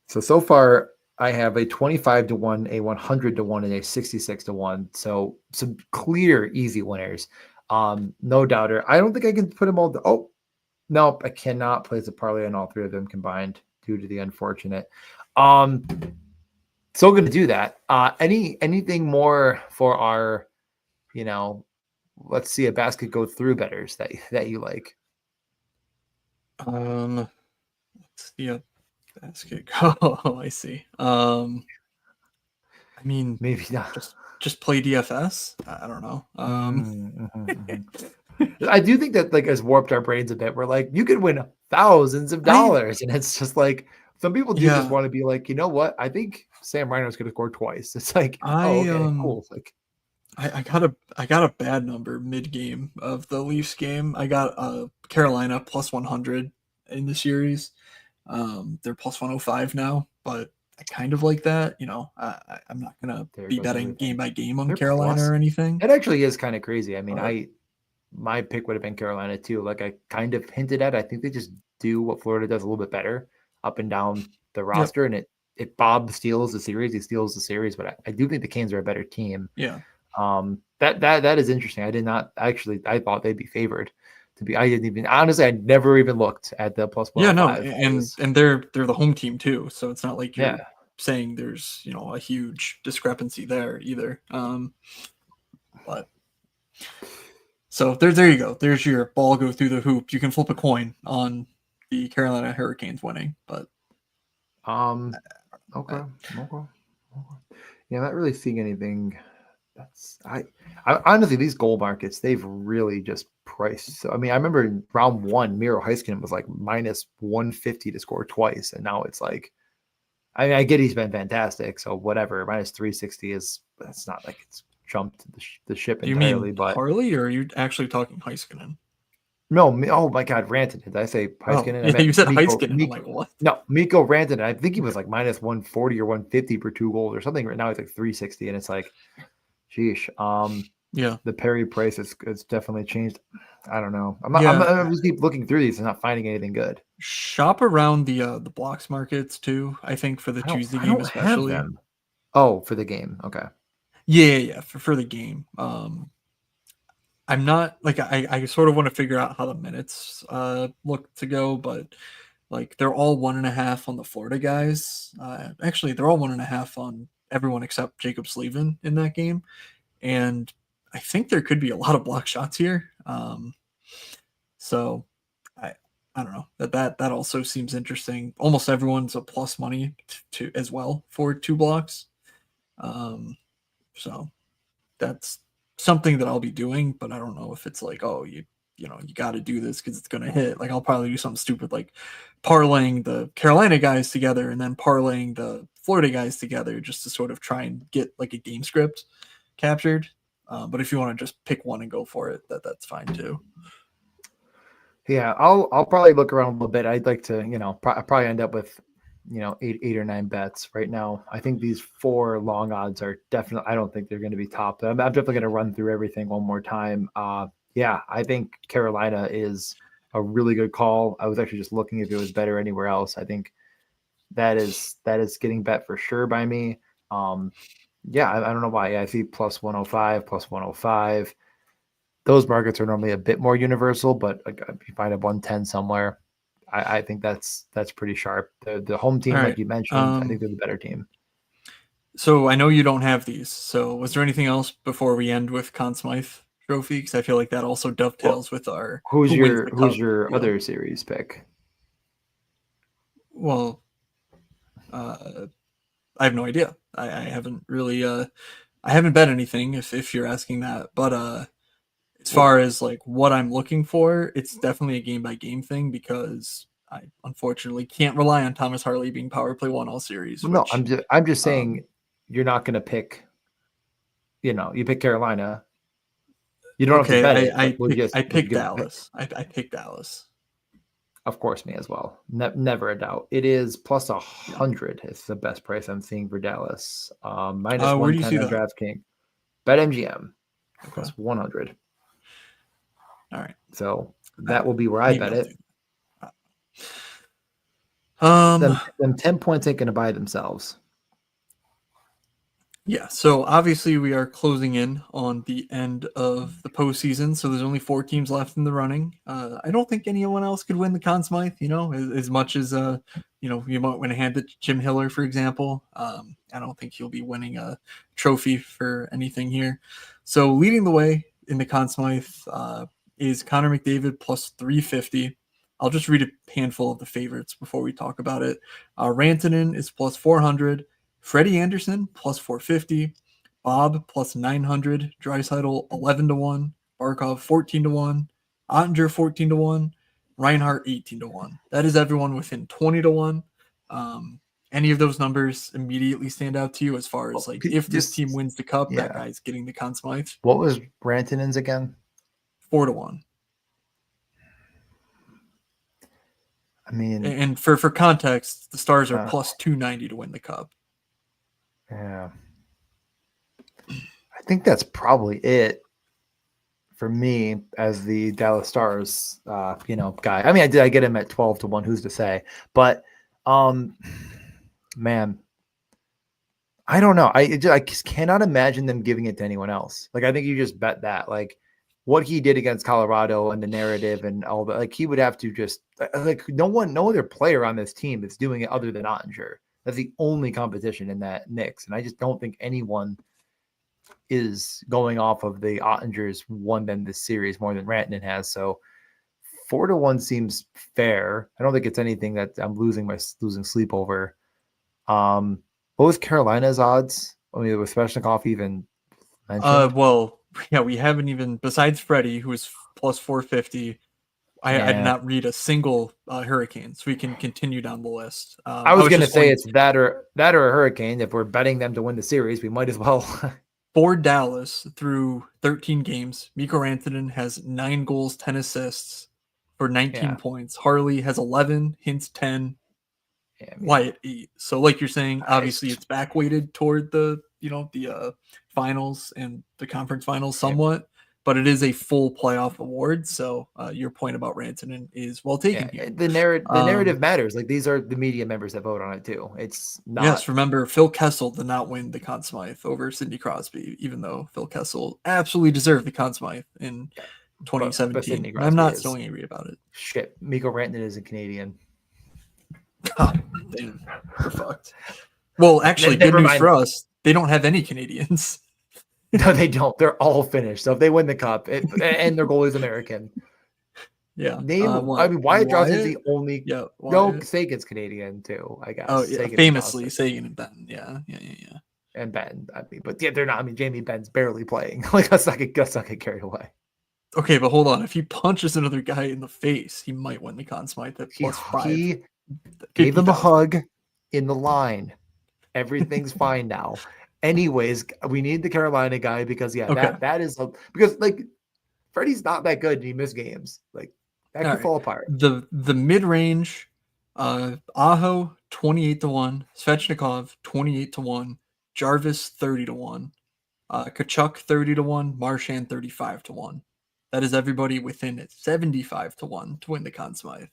So far, I have a 25-1, a 100-1, and a 66-1. So some clear, easy winners. No doubter. I don't think I can put them all. Oh, nope, I cannot place a parlay on all three of them combined due to the unfortunate. Still going to do that. Anything more for our, let's see a basket go through betters that you like? Let's see a basket go. I see. I mean, maybe not. Just play DFS. I don't know. I do think that has warped our brains a bit. We're like, you could win thousands of dollars, and it's just some people do just want to be like, you know what? I think Sam Reiner's going to score twice. It's like, cool. I got a bad number mid game of the Leafs game. I got Carolina plus 100 in the series. They're plus 105 now, but I kind of like that. I'm not gonna be betting game by game on Carolina or anything. It actually is kind of crazy. I mean, my pick would have been Carolina too. I kind of hinted at. I think they just do what Florida does a little bit better up and down the roster, and it Bob steals the series. He steals the series, but I do think the Canes are a better team. Yeah. That is interesting. I did not actually. I thought they'd be favored. I didn't even honestly. I never even looked at the plus 105. Yeah, no, and they're the home team too, so it's not like you're saying there's a huge discrepancy there either. But so there you go. There's your ball go through the hoop. You can flip a coin on the Carolina Hurricanes winning, but okay. Yeah, I'm not really seeing anything. I honestly, these goal markets, they've really just priced. So, I mean, I remember in round one, Miro Heiskanen was minus 150 to score twice. And now it's I get he's been fantastic. So whatever, minus 360 that's not it's jumped the ship entirely. You mean Harley, or are you actually talking Heiskanen? No, oh my God, Rantanen. Did I say Heiskanen? You said Heiskanen. I'm like, what? No, Mikko Rantanen. I think he was minus 140 or 150 per 2 goals or something. Right now he's 360, and it's sheesh. The Perry price has definitely changed. I don't know. I'm just keep looking through these and not finding anything good. Shop around the blocks markets too. I think for the Tuesday game especially. Oh, for the game. Okay. Yeah. For the game. I'm not I sort of want to figure out how the minutes look to go, but they're all 1.5 on the Florida guys. Actually, they're all 1.5 on everyone except Jacob Slavin in that game, and I think there could be a lot of block shots here. So I don't know, that also seems interesting. Almost everyone's a plus money to as well for 2 blocks. So that's something that I'll be doing, but I don't know if it's you got to do this because it's going to hit. I'll probably do something stupid like parlaying the Carolina guys together and then parlaying the Florida guys together just to sort of try and get a game script captured. But if you want to just pick one and go for it, that's fine too. Yeah, I'll probably look around a little bit. I'd like to, probably end up with, eight or nine bets right now. I think these four long odds are definitely. I don't think they're going to be top. I'm definitely going to run through everything one more time. Yeah, I think Carolina is a really good call. I was actually just looking if it was better anywhere else. I think that is getting bet for sure by me. Yeah, I don't know why. Yeah, I see plus 105, plus 105. Those markets are normally a bit more universal, but like, if you find a 110 somewhere, I think that's pretty sharp. The home All team, like right. you mentioned, I think they're the better team. So I know you don't have these. So was there anything else before we end with Conn Smythe Trophy? Because I feel like that also Well, dovetails with our who's who wins your the who's cup your deal. other series pick? Well, uh, I have no idea. I haven't really I haven't bet anything if you're asking that. But as Well, far as like what I'm looking for, it's definitely a game by game thing because I unfortunately can't rely on Thomas Harley being power play one all series, no, which I'm just um saying you're not going to pick. You pick Carolina. You don't have to okay, bet it, but we'll just I we'll pick give it. Dallas. I pick Dallas. Of course, me as well. Never a doubt. It is plus Yeah. 100. It's the best price I'm seeing for Dallas. Minus Where do you 110 see on that? DraftKings. BetMGM Okay. plus 100. All right. So that will be where I Maybe bet I'll it. do that. Them 10 points ain't gonna buy themselves. Yeah, so obviously we are closing in on the end of the postseason, so there's only four teams left in the running. I don't think anyone else could win the Conn Smythe, as much as you might win a hand at Jim Hiller, for example. I don't think he'll be winning a trophy for anything here. So leading the way in the Conn Smythe is Connor McDavid plus 350. I'll just read a handful of the favorites before we talk about it. Rantanen is plus 400. Freddie Anderson plus 450, Bob plus 900, Draisaitl 11 to 1, Barkov 14 to 1, Ottinger 14 to 1, Reinhardt 18 to 1. That is everyone within 20 to 1. Any of those numbers immediately stand out to you as far as like if this team Just wins the cup, that yeah. guy's getting the Conn Smythe? What was Rantanen's again? 4 to 1. I mean, And for context, the Stars are uh, plus 290 to win the cup. yeah. I think that's probably it for me as the Dallas Stars, guy. I mean, I get him at 12 to 1. Who's to say? But, man, I don't know. I just cannot imagine them giving it to anyone else. Like, I think you just bet that. Like, what he did against Colorado and the narrative and all that, like, he would have to just, like, no other player on this team is doing it other than Ottinger. That's the only competition in that mix. And I just don't think anyone is going off of the Ottingers won them this series more than Rantanen has. So 4 to 1 seems fair. I don't think it's anything that I'm losing sleep over. What was Carolina's odds? I mean, was Svechnikov even mentioned? Well, yeah, we haven't even besides Freddie, who is plus 450. I did Yeah. not read a single hurricane, so we can continue down the list. I I was was gonna just say going it's that or a hurricane. If we're betting them to win the series, we might as well. for Dallas through 13 games. Mikko Rantanen has 9 goals, 10 assists for 19 Yeah. points. Harley has 11, Hintz 10, Yeah, I mean, Wyatt 8. So, like you're saying, it's obviously it's back weighted toward the finals and the conference finals somewhat, but it is a full playoff award. So your point about Rantanen is well taken yeah, here. the narrative matters. Like these are the media members that vote on it too. It's Yes, not remember Phil Kessel did not win the Conn Smythe over Sidney Crosby, even though Phil Kessel absolutely deserved the Conn Smythe in yeah, but 2017. Sidney And I'm Crosby not still is angry about it. shit. Mikko Rantanen is a Canadian. God, damn, we're fucked. Well, actually, good Never news mind. for us. They don't have any Canadians. No, they don't. They're all finished. So if they win the cup, and their goal is American, Yeah. I What? mean, Wyatt Johnston's Wyatt? the only. Yeah, No, Wyatt. Sagan's Canadian too. I Oh, guess yeah. Sagan and Famously, Johnston Sagan and Benton. Yeah. and Ben. I mean, but yeah, they're not. I mean, Jamie Ben's barely playing. Like let's not get carried away. Okay, but hold on. If he punches another guy in the face, he might win the Conn Smythe at He plus five he gave fifty him a thousand. hug in the line. Everything's fine now. Anyways, we need the Carolina guy because Okay. that is because like Freddie's not that good and he missed games. Like That All could right. fall apart. The mid range, Aho 28-1, Svechnikov 28-1, Jarvis 30-1, Kachuk 30-1, Marchand 35-1. That is everybody within 75-1 to win the Conn Smythe.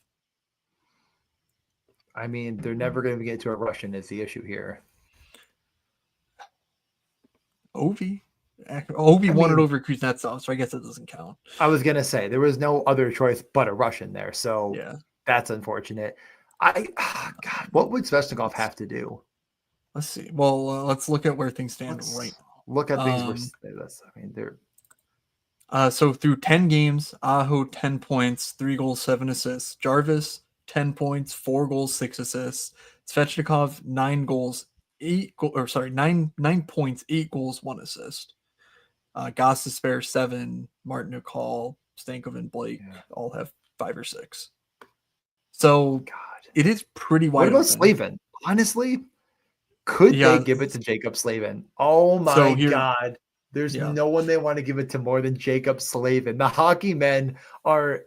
I mean, they're never going to get to a Russian is the issue here. Ovi won it over Kuznetsov, so I guess it doesn't count. I was going to say there was no other choice but a Russian there, so yeah, that's unfortunate. God, what would Svechnikov have to do? Let's see. Well, let's look at where things stand right now. Look at things. I mean, they're. So through 10 games, Aho 10 points, 3 goals, 7 assists. Jarvis 10 points, 4 goals, 6 assists. Svechnikov 9 points, 8 goals, 1 assist. Gostisbehere 7, Martin Nicol, Stankoven, Blake all have 5 or 6. So it is pretty wide. What about Slavin? Honestly, could they give it to Jacob Slavin? Oh my God. There's no one they want to give it to more than Jacob Slavin. The hockey men are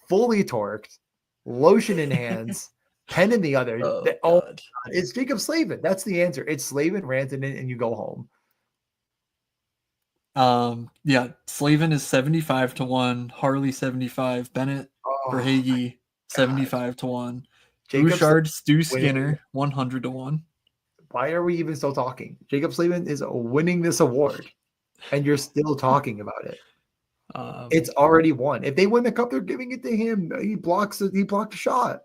fully torqued, lotion in hands, pen in the other. Oh God. It's Jacob Slavin. That's the answer. It's Slavin, Rantanen, and you go home. Slavin is 75-1, Harley 75, Bennett, Verhaeghe 75-1, Bouchard, Stu Skinner 100-1. Why are we even still talking? Jacob Slavin is winning this award, and you're still talking about it. It's already won. If they win the cup, they're giving it to him. He blocked a shot.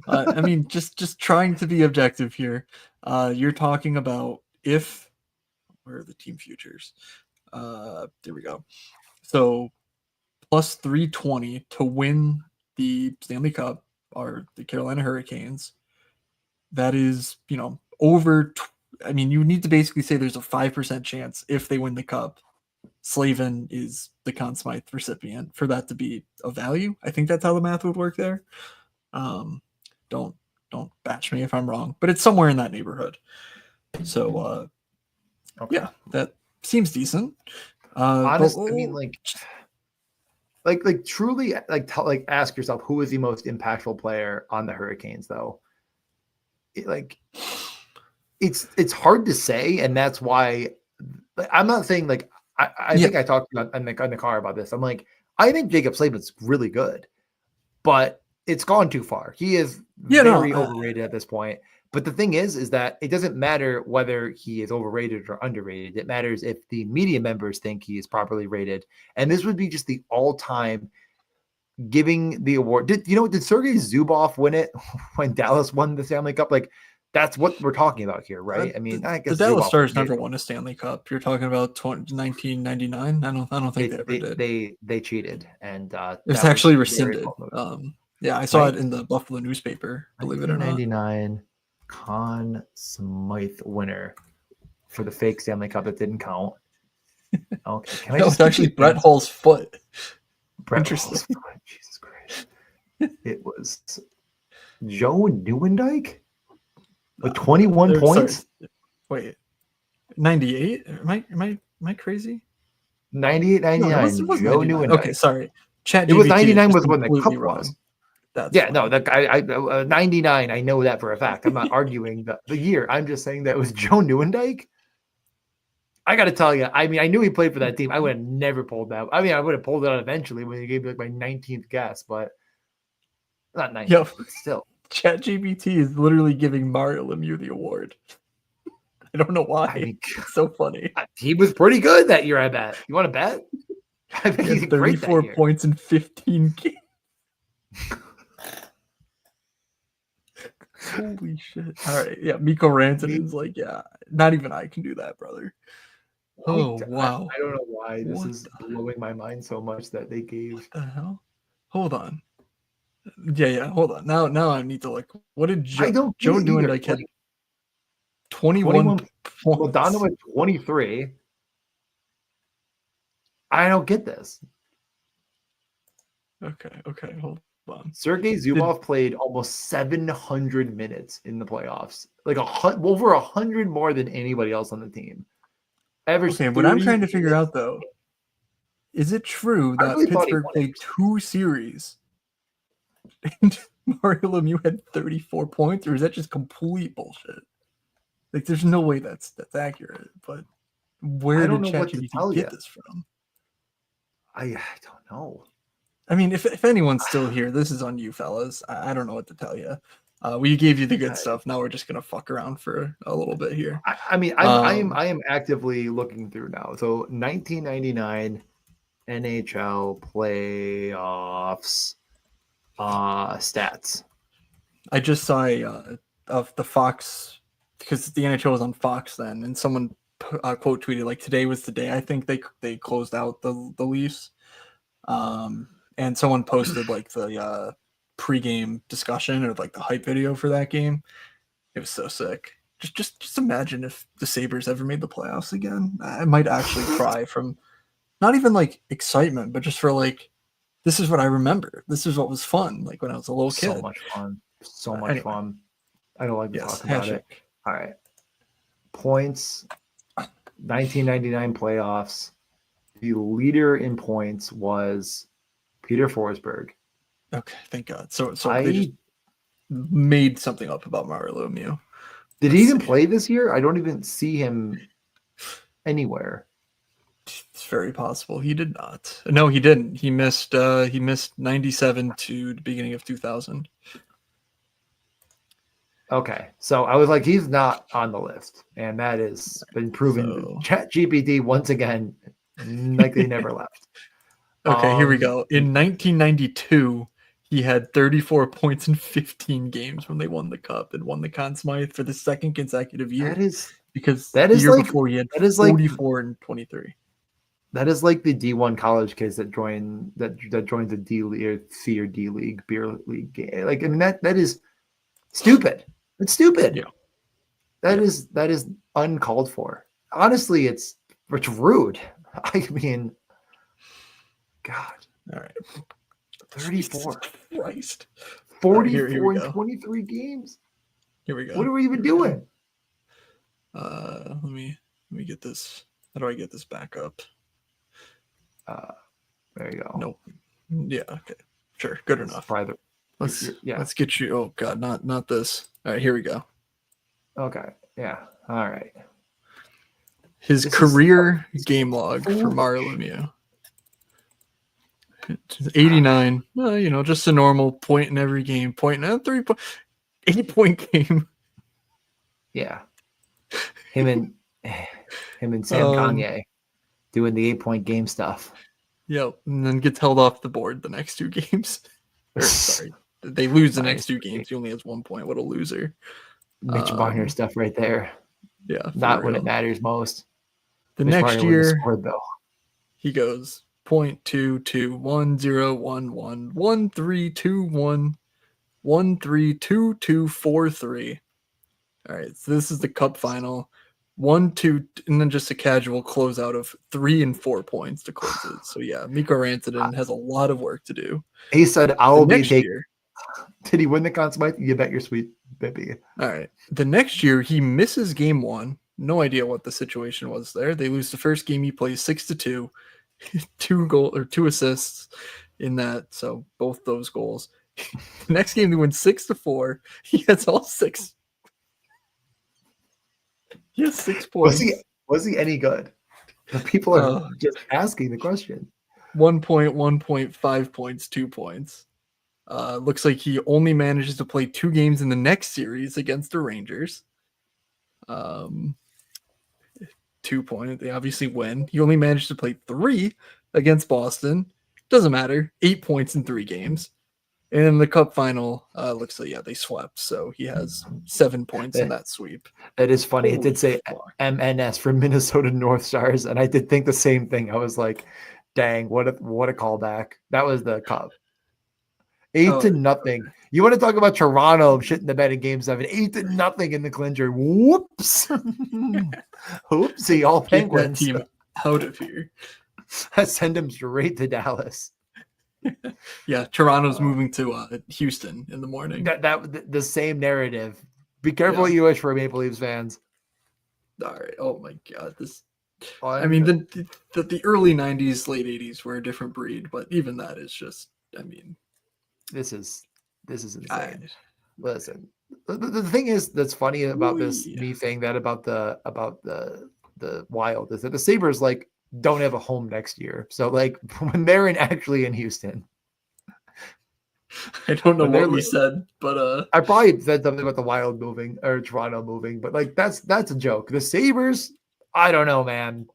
I mean, just trying to be objective here. You're talking about where are the team futures? There we go. So plus 320 to win the Stanley Cup are the Carolina Hurricanes. That is, over. You need to basically say there's a 5% chance if they win the cup, Slavin is the Conn Smythe recipient for that to be of value. I think that's how the math would work there. Don't bash me if I'm wrong, but it's somewhere in that neighborhood. So, yeah, that seems decent. Honestly, truly, ask yourself who is the most impactful player on the Hurricanes, though. It's hard to say, and that's why I'm not saying I think I talked about in the car about this. I'm like, I think Jacob Slavin's really good, but it's gone too far. He is very overrated at this point. But the thing is that it doesn't matter whether he is overrated or underrated. It matters if the media members think he is properly rated. And this would be just the all-time giving the award. Did Sergei Zubov win it when Dallas won the Stanley Cup? That's what we're talking about here, right? I guess the Dallas Stars never won a Stanley Cup. You're talking about 1999. I don't think they ever did. They cheated, and it's actually rescinded. I saw it in the Buffalo newspaper. Believe it or not. 1999 Conn Smythe winner for the fake Stanley Cup that didn't count. Okay, it's actually Brett Hull's foot. Interesting. Hull's foot. Jesus Christ! It was Joe Nieuwendyk. With 21 points. Sorry. Wait, 98? Am I crazy? 98, 99. No, it was Joe Nieuwendyk. Okay, sorry. It was 99 was when the cup wrong. was. That guy. 99. I know that for a fact. I'm not arguing the year. I'm just saying that it was Joe Nieuwendyk. I got to tell you. I knew he played for that team. I would have never pulled that. I would have pulled it out eventually when he gave me my 19th guess, but not 19th. But still. ChatGPT is literally giving Mario Lemieux the award. I don't know why. It's so funny. He was pretty good that year, I bet. You want to bet? I think he's 34 points in 15 games. Holy shit. All right. Yeah, Mikko Rantanen's not even I can do that, brother. Oh, wow. I don't know why this is blowing my mind so much that they gave. What the hell? Hold on. Yeah. Hold on. Now I need to look. What did Joe doing? Had 21 points. Modano at 23. I don't get this. Okay. Hold on. Sergei Zubov played almost 700 minutes in the playoffs, over 100 more than anybody else on the team. What I'm trying to figure out though Is it true I that really thought he Pittsburgh won played it. 2 series and Mario Lemieux had 34 points, or is that just complete bullshit? Like, there's no way that's accurate. But where I don't did know what to ChatGPT tell you. get this from? I don't know. I mean, if anyone's still here, this is on you, fellas. I don't know what to tell you. We gave you the good stuff. Now we're just gonna fuck around for a little bit here. I mean, I am actively looking through now. So 1999 NHL playoffs stats. I just saw of the Fox, because the NHL was on Fox then, and someone quote tweeted like today was the day I think they closed out the Leafs. And someone posted like the pregame discussion or like the hype video for that game. It was so sick. Just imagine if the Sabres ever made the playoffs again. I might actually cry from not even like excitement, but just for like, this is what I remember. This is what was fun, like when I was a little kid. So much fun. So much Anyway, fun. I don't like to yes, talk about hashtag. it. All right. Points, 1999 playoffs. The leader in points was Peter Forsberg. Okay, thank God. So they just made something up about Mario Lemieux. Did he even play this year? I don't even see him anywhere. It's very possible he did not. No, he didn't. He missed 97 to the beginning of 2000. Okay, so I was like, he's not on the list, and that has been proven. So... ChatGPT once again, like they never left. Okay, here we go. In 1992, he had 34 points in 15 games when they won the Cup and won the Conn Smythe for the second consecutive year. Because the year before he had 44 and 23. That is like the D1 college kids that joined the D League or C or D League beer league game. Like, I mean, that is stupid. It's stupid. Yeah. That is uncalled for. Honestly, it's rude. I mean, God. All right. 34. Christ. 44 and 23 games. Here we go. What are we even doing? Let me get this. How do I get this back up? There you go. Nope. Yeah, okay. Sure. Good enough. Let's get you. Oh God, not this. All right, here we go. Okay. Yeah. All right. His career game log for Mario Lemieux. 89. Just a normal point in every game. Point in 8-point game. Yeah. Him and Sam Kanye doing the 8-point game stuff. Yep. And then gets held off the board the next 2 games. Sorry. They lose the next 2 games. He only has 1 point. What a loser. Mitch Marner stuff right there. Yeah. Not when it matters most. The Mitch next year, scored, though. He goes 0.22 1011 1321 132243. All right, so this is the Cup final. 1-2, and then just a casual closeout of 3 and 4 points to close it. So yeah, Mikko Rantanen has a lot of work to do. He said, "I will be taking." Did he win the Conn Smythe? You bet your sweet baby. All right. The next year, he misses game 1. No idea what the situation was there. They lose the first game he plays 6-2, 2 assists in that. So both those goals. The next game they win 6-4. He has all 6. He has 6 points. Was he any good? The people are just asking the question. 1 point, 1 point, 5 points, 2 points. Looks like he only manages to play 2 games in the next series against the Rangers. 2 point. They obviously win. He only managed to play 3 against Boston. Doesn't matter. 8 points in 3 games. And in the Cup final, looks like they swept. So he has 7 points in that sweep. That is funny. It did say MNS for Minnesota North Stars, and I did think the same thing. I was like, "Dang, what a callback!" That was the Cup. 8-0. You want to talk about Toronto shit in the bed in Game 7? 8-0 in the clincher. Whoops. Oopsie, all Penguins. Get that team out of here. I send them straight to Dallas. Yeah, Toronto's moving to Houston in the morning. That the same narrative. Be careful what you wish for, Maple Leafs fans. All right. Oh my God, this I mean, the early 90s, late 80s were a different breed, but even that is just, I mean, this is insane. I, Listen, the thing is that's funny about this, Wee. me saying that about the Wild, is that the Sabres like don't have a home next year. So like when they're actually in Houston, I don't know when they're what we said, but I probably said something about the Wild moving or Toronto moving, but like that's a joke. The Sabres, I don't know, man.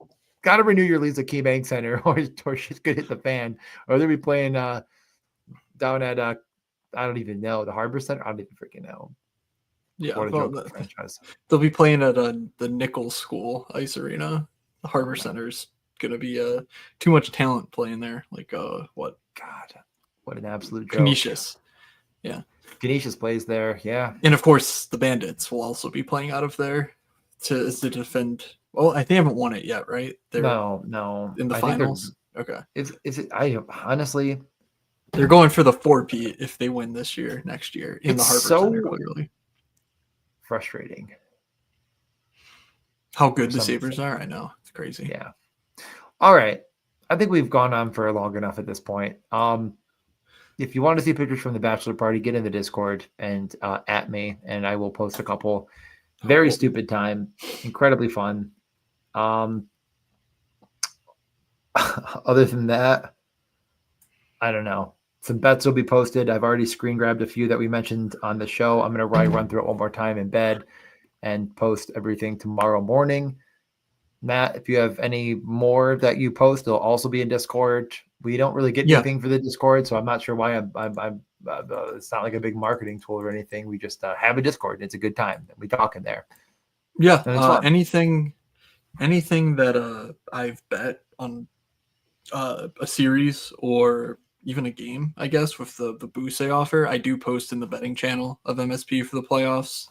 Got to renew your lease at KeyBank Center, or shit's gonna hit the fan, or they'll be playing down at I don't even know, the Harbor Center. I don't even freaking know. yeah, What a well, joke franchise. they'll be playing at the Nichols School Ice Arena. The Harbor Center's gonna be too much talent playing there. Like what? God, what an absolute joke. Canisius. Yeah. Canisius plays there, yeah. And of course, the Bandits will also be playing out of there to defend. Well, they haven't won it yet, right? They're No. in the finals. Okay. Is it? I honestly, they're going for the 4-peat if they win this year, next year in the Harbor Center. Clearly, frustrating. How good the Sabres are, I know, it's crazy. Yeah. All right, I think we've gone on for long enough at this point. If you want to see pictures from the bachelor party, get in the Discord and at me, and I will post a couple. Very stupid time, incredibly fun. Other than that, I don't know. Some bets will be posted. I've already screen grabbed a few that we mentioned on the show. I'm going to run through it one more time in bed and post everything tomorrow morning. Matt, if you have any more that you post, they'll also be in Discord. We don't really get anything for the Discord, so I'm not sure why I'm it's not like a big marketing tool or anything. We just have a Discord. It's a good time. We talk in there. Yeah. Anything that I've bet on a series or even a game, I guess, with the boost they offer, I do post in the betting channel of MSP for the playoffs.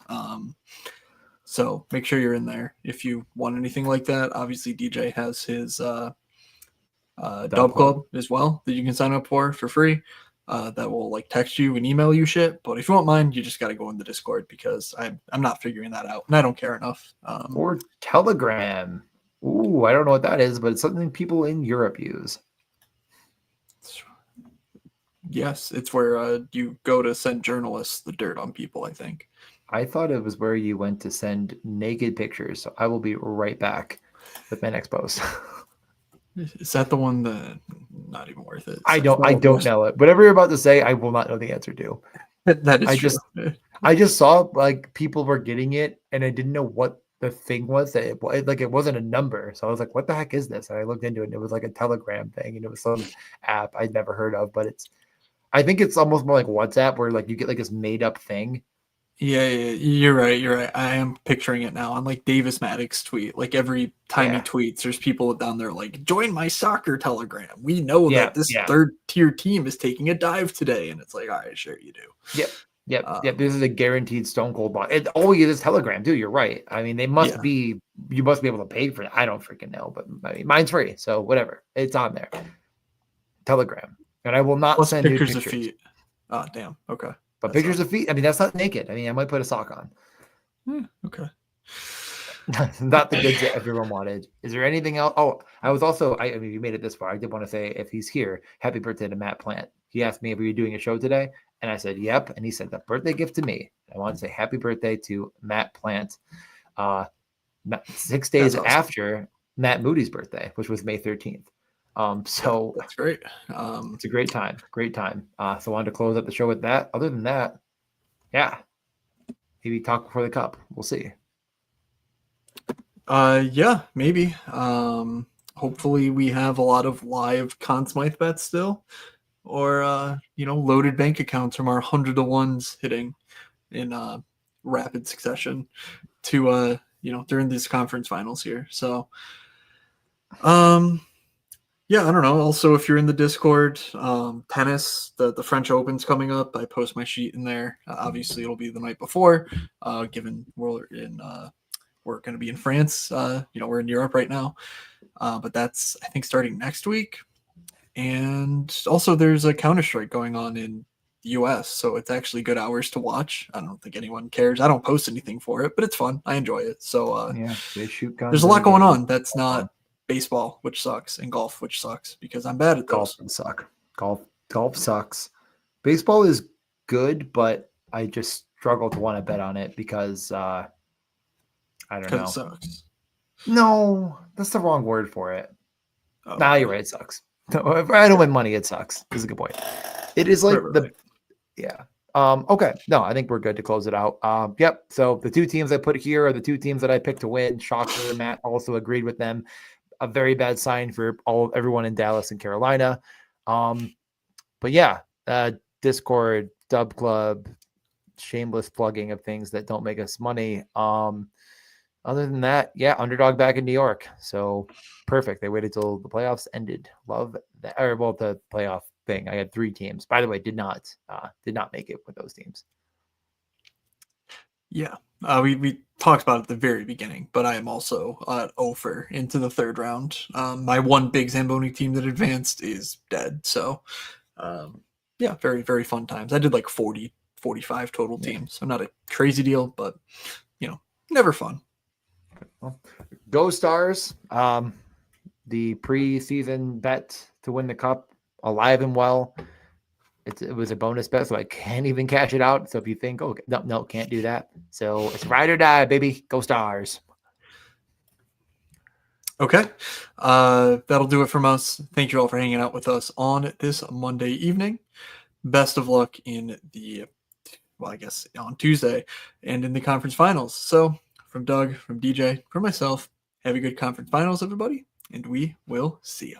So make sure you're in there if you want anything like that. Obviously, DJ has his Dub Club as well that you can sign up for free. That will like text you and email you shit. But if you want mine, you just got to go in the Discord because I'm not figuring that out and I don't care enough. Or Telegram. Ooh, I don't know what that is, but it's something people in Europe use. Yes, it's where you go to send journalists the dirt on people, I think. I thought it was where you went to send naked pictures. So I will be right back with my next post. Is that the one that not even worth it? I don't know it. Whatever you're about to say, I will not know the answer to. That is true. I just saw like people were getting it and I didn't know what the thing was that it wasn't a number. So I was like, what the heck is this? And I looked into it and it was like a Telegram thing and it was some app I'd never heard of, but I think it's almost more like WhatsApp where like you get like this made up thing. Yeah, you're right. I am picturing it now on like Davis Maddox tweet. Like every time he tweets, there's people down there like, join my soccer Telegram. We know that this third tier team is taking a dive today. And it's like, all right, sure you do. Yep. This is a guaranteed Stone Cold bond. You this Telegram too. You're right. I mean, you must be able to pay for it. I don't freaking know, but I mean, mine's free. So whatever. It's on there. Telegram. And I will not send pictures of feet. Oh, damn. Okay. But pictures of feet, I mean, that's not naked. I mean, I might put a sock on. Okay. Not the goods that everyone wanted. Is there anything else? Oh, I was also, I mean, you made it this far. I did want to say, if he's here, happy birthday to Matt Plant. He asked me if we were doing a show today. And I said, yep. And he said, the birthday gift to me. I want to say happy birthday to Matt Plant. 6 days after Matt Moody's birthday, which was May 13th. So that's great. It's a great time. So I wanted to close up the show with that. Other than that, maybe talk before the cup. We'll see. Yeah, maybe. Hopefully we have a lot of live Conn Smythe bets still, or loaded bank accounts from our 100-to-1s hitting in rapid succession to during these conference finals here. So, yeah, I don't know. Also, if you're in the Discord, tennis, the French Open's coming up. I post my sheet in there. Obviously, it'll be the night before, given we're going to be in France. We're in Europe right now. But that's, I think, starting next week. And also, there's a Counter-Strike going on in the U.S., so it's actually good hours to watch. I don't think anyone cares. I don't post anything for it, but it's fun. I enjoy it. So, they shoot guns. There's a lot going on that's not baseball, which sucks, and golf, which sucks because I'm bad at Golf those. can suck. Golf sucks. Baseball is good, but I just struggle to want to bet on it because I don't Because it know. sucks. No, that's the wrong word for it. Oh, Nah, okay. you're right. It sucks. If I don't win money, it sucks. This is a good point. It is like Right. yeah. Okay. No, I think we're good to close it out. Yep. So the two teams I put here are the two teams that I picked to win. Shocker. Matt also agreed with them. A very bad sign for everyone in Dallas and Carolina. But yeah, Discord, Dub Club, shameless plugging of things that don't make us money. Other than that, yeah, underdog back in New York. So perfect. They waited till the playoffs ended. Love that. Or well, the playoff thing. I had 3 teams. By the way, did not make it with those teams. Yeah. We talked about it at the very beginning, but I am also over into the third round. My one big Zamboni team that advanced is dead. So, yeah, very, very fun times. I did like 40, 45 total teams. So not a crazy deal, but, never fun. Well, go Stars. The preseason bet to win the cup, alive and well. It was a bonus bet, so I can't even cash it out. So if you think, oh, no, can't do that. So it's ride or die, baby. Go Stars. Okay. That'll do it from us. Thank you all for hanging out with us on this Monday evening. Best of luck in I guess on Tuesday and in the conference finals. So from Doug, from DJ, from myself, have a good conference finals, everybody, and we will see you.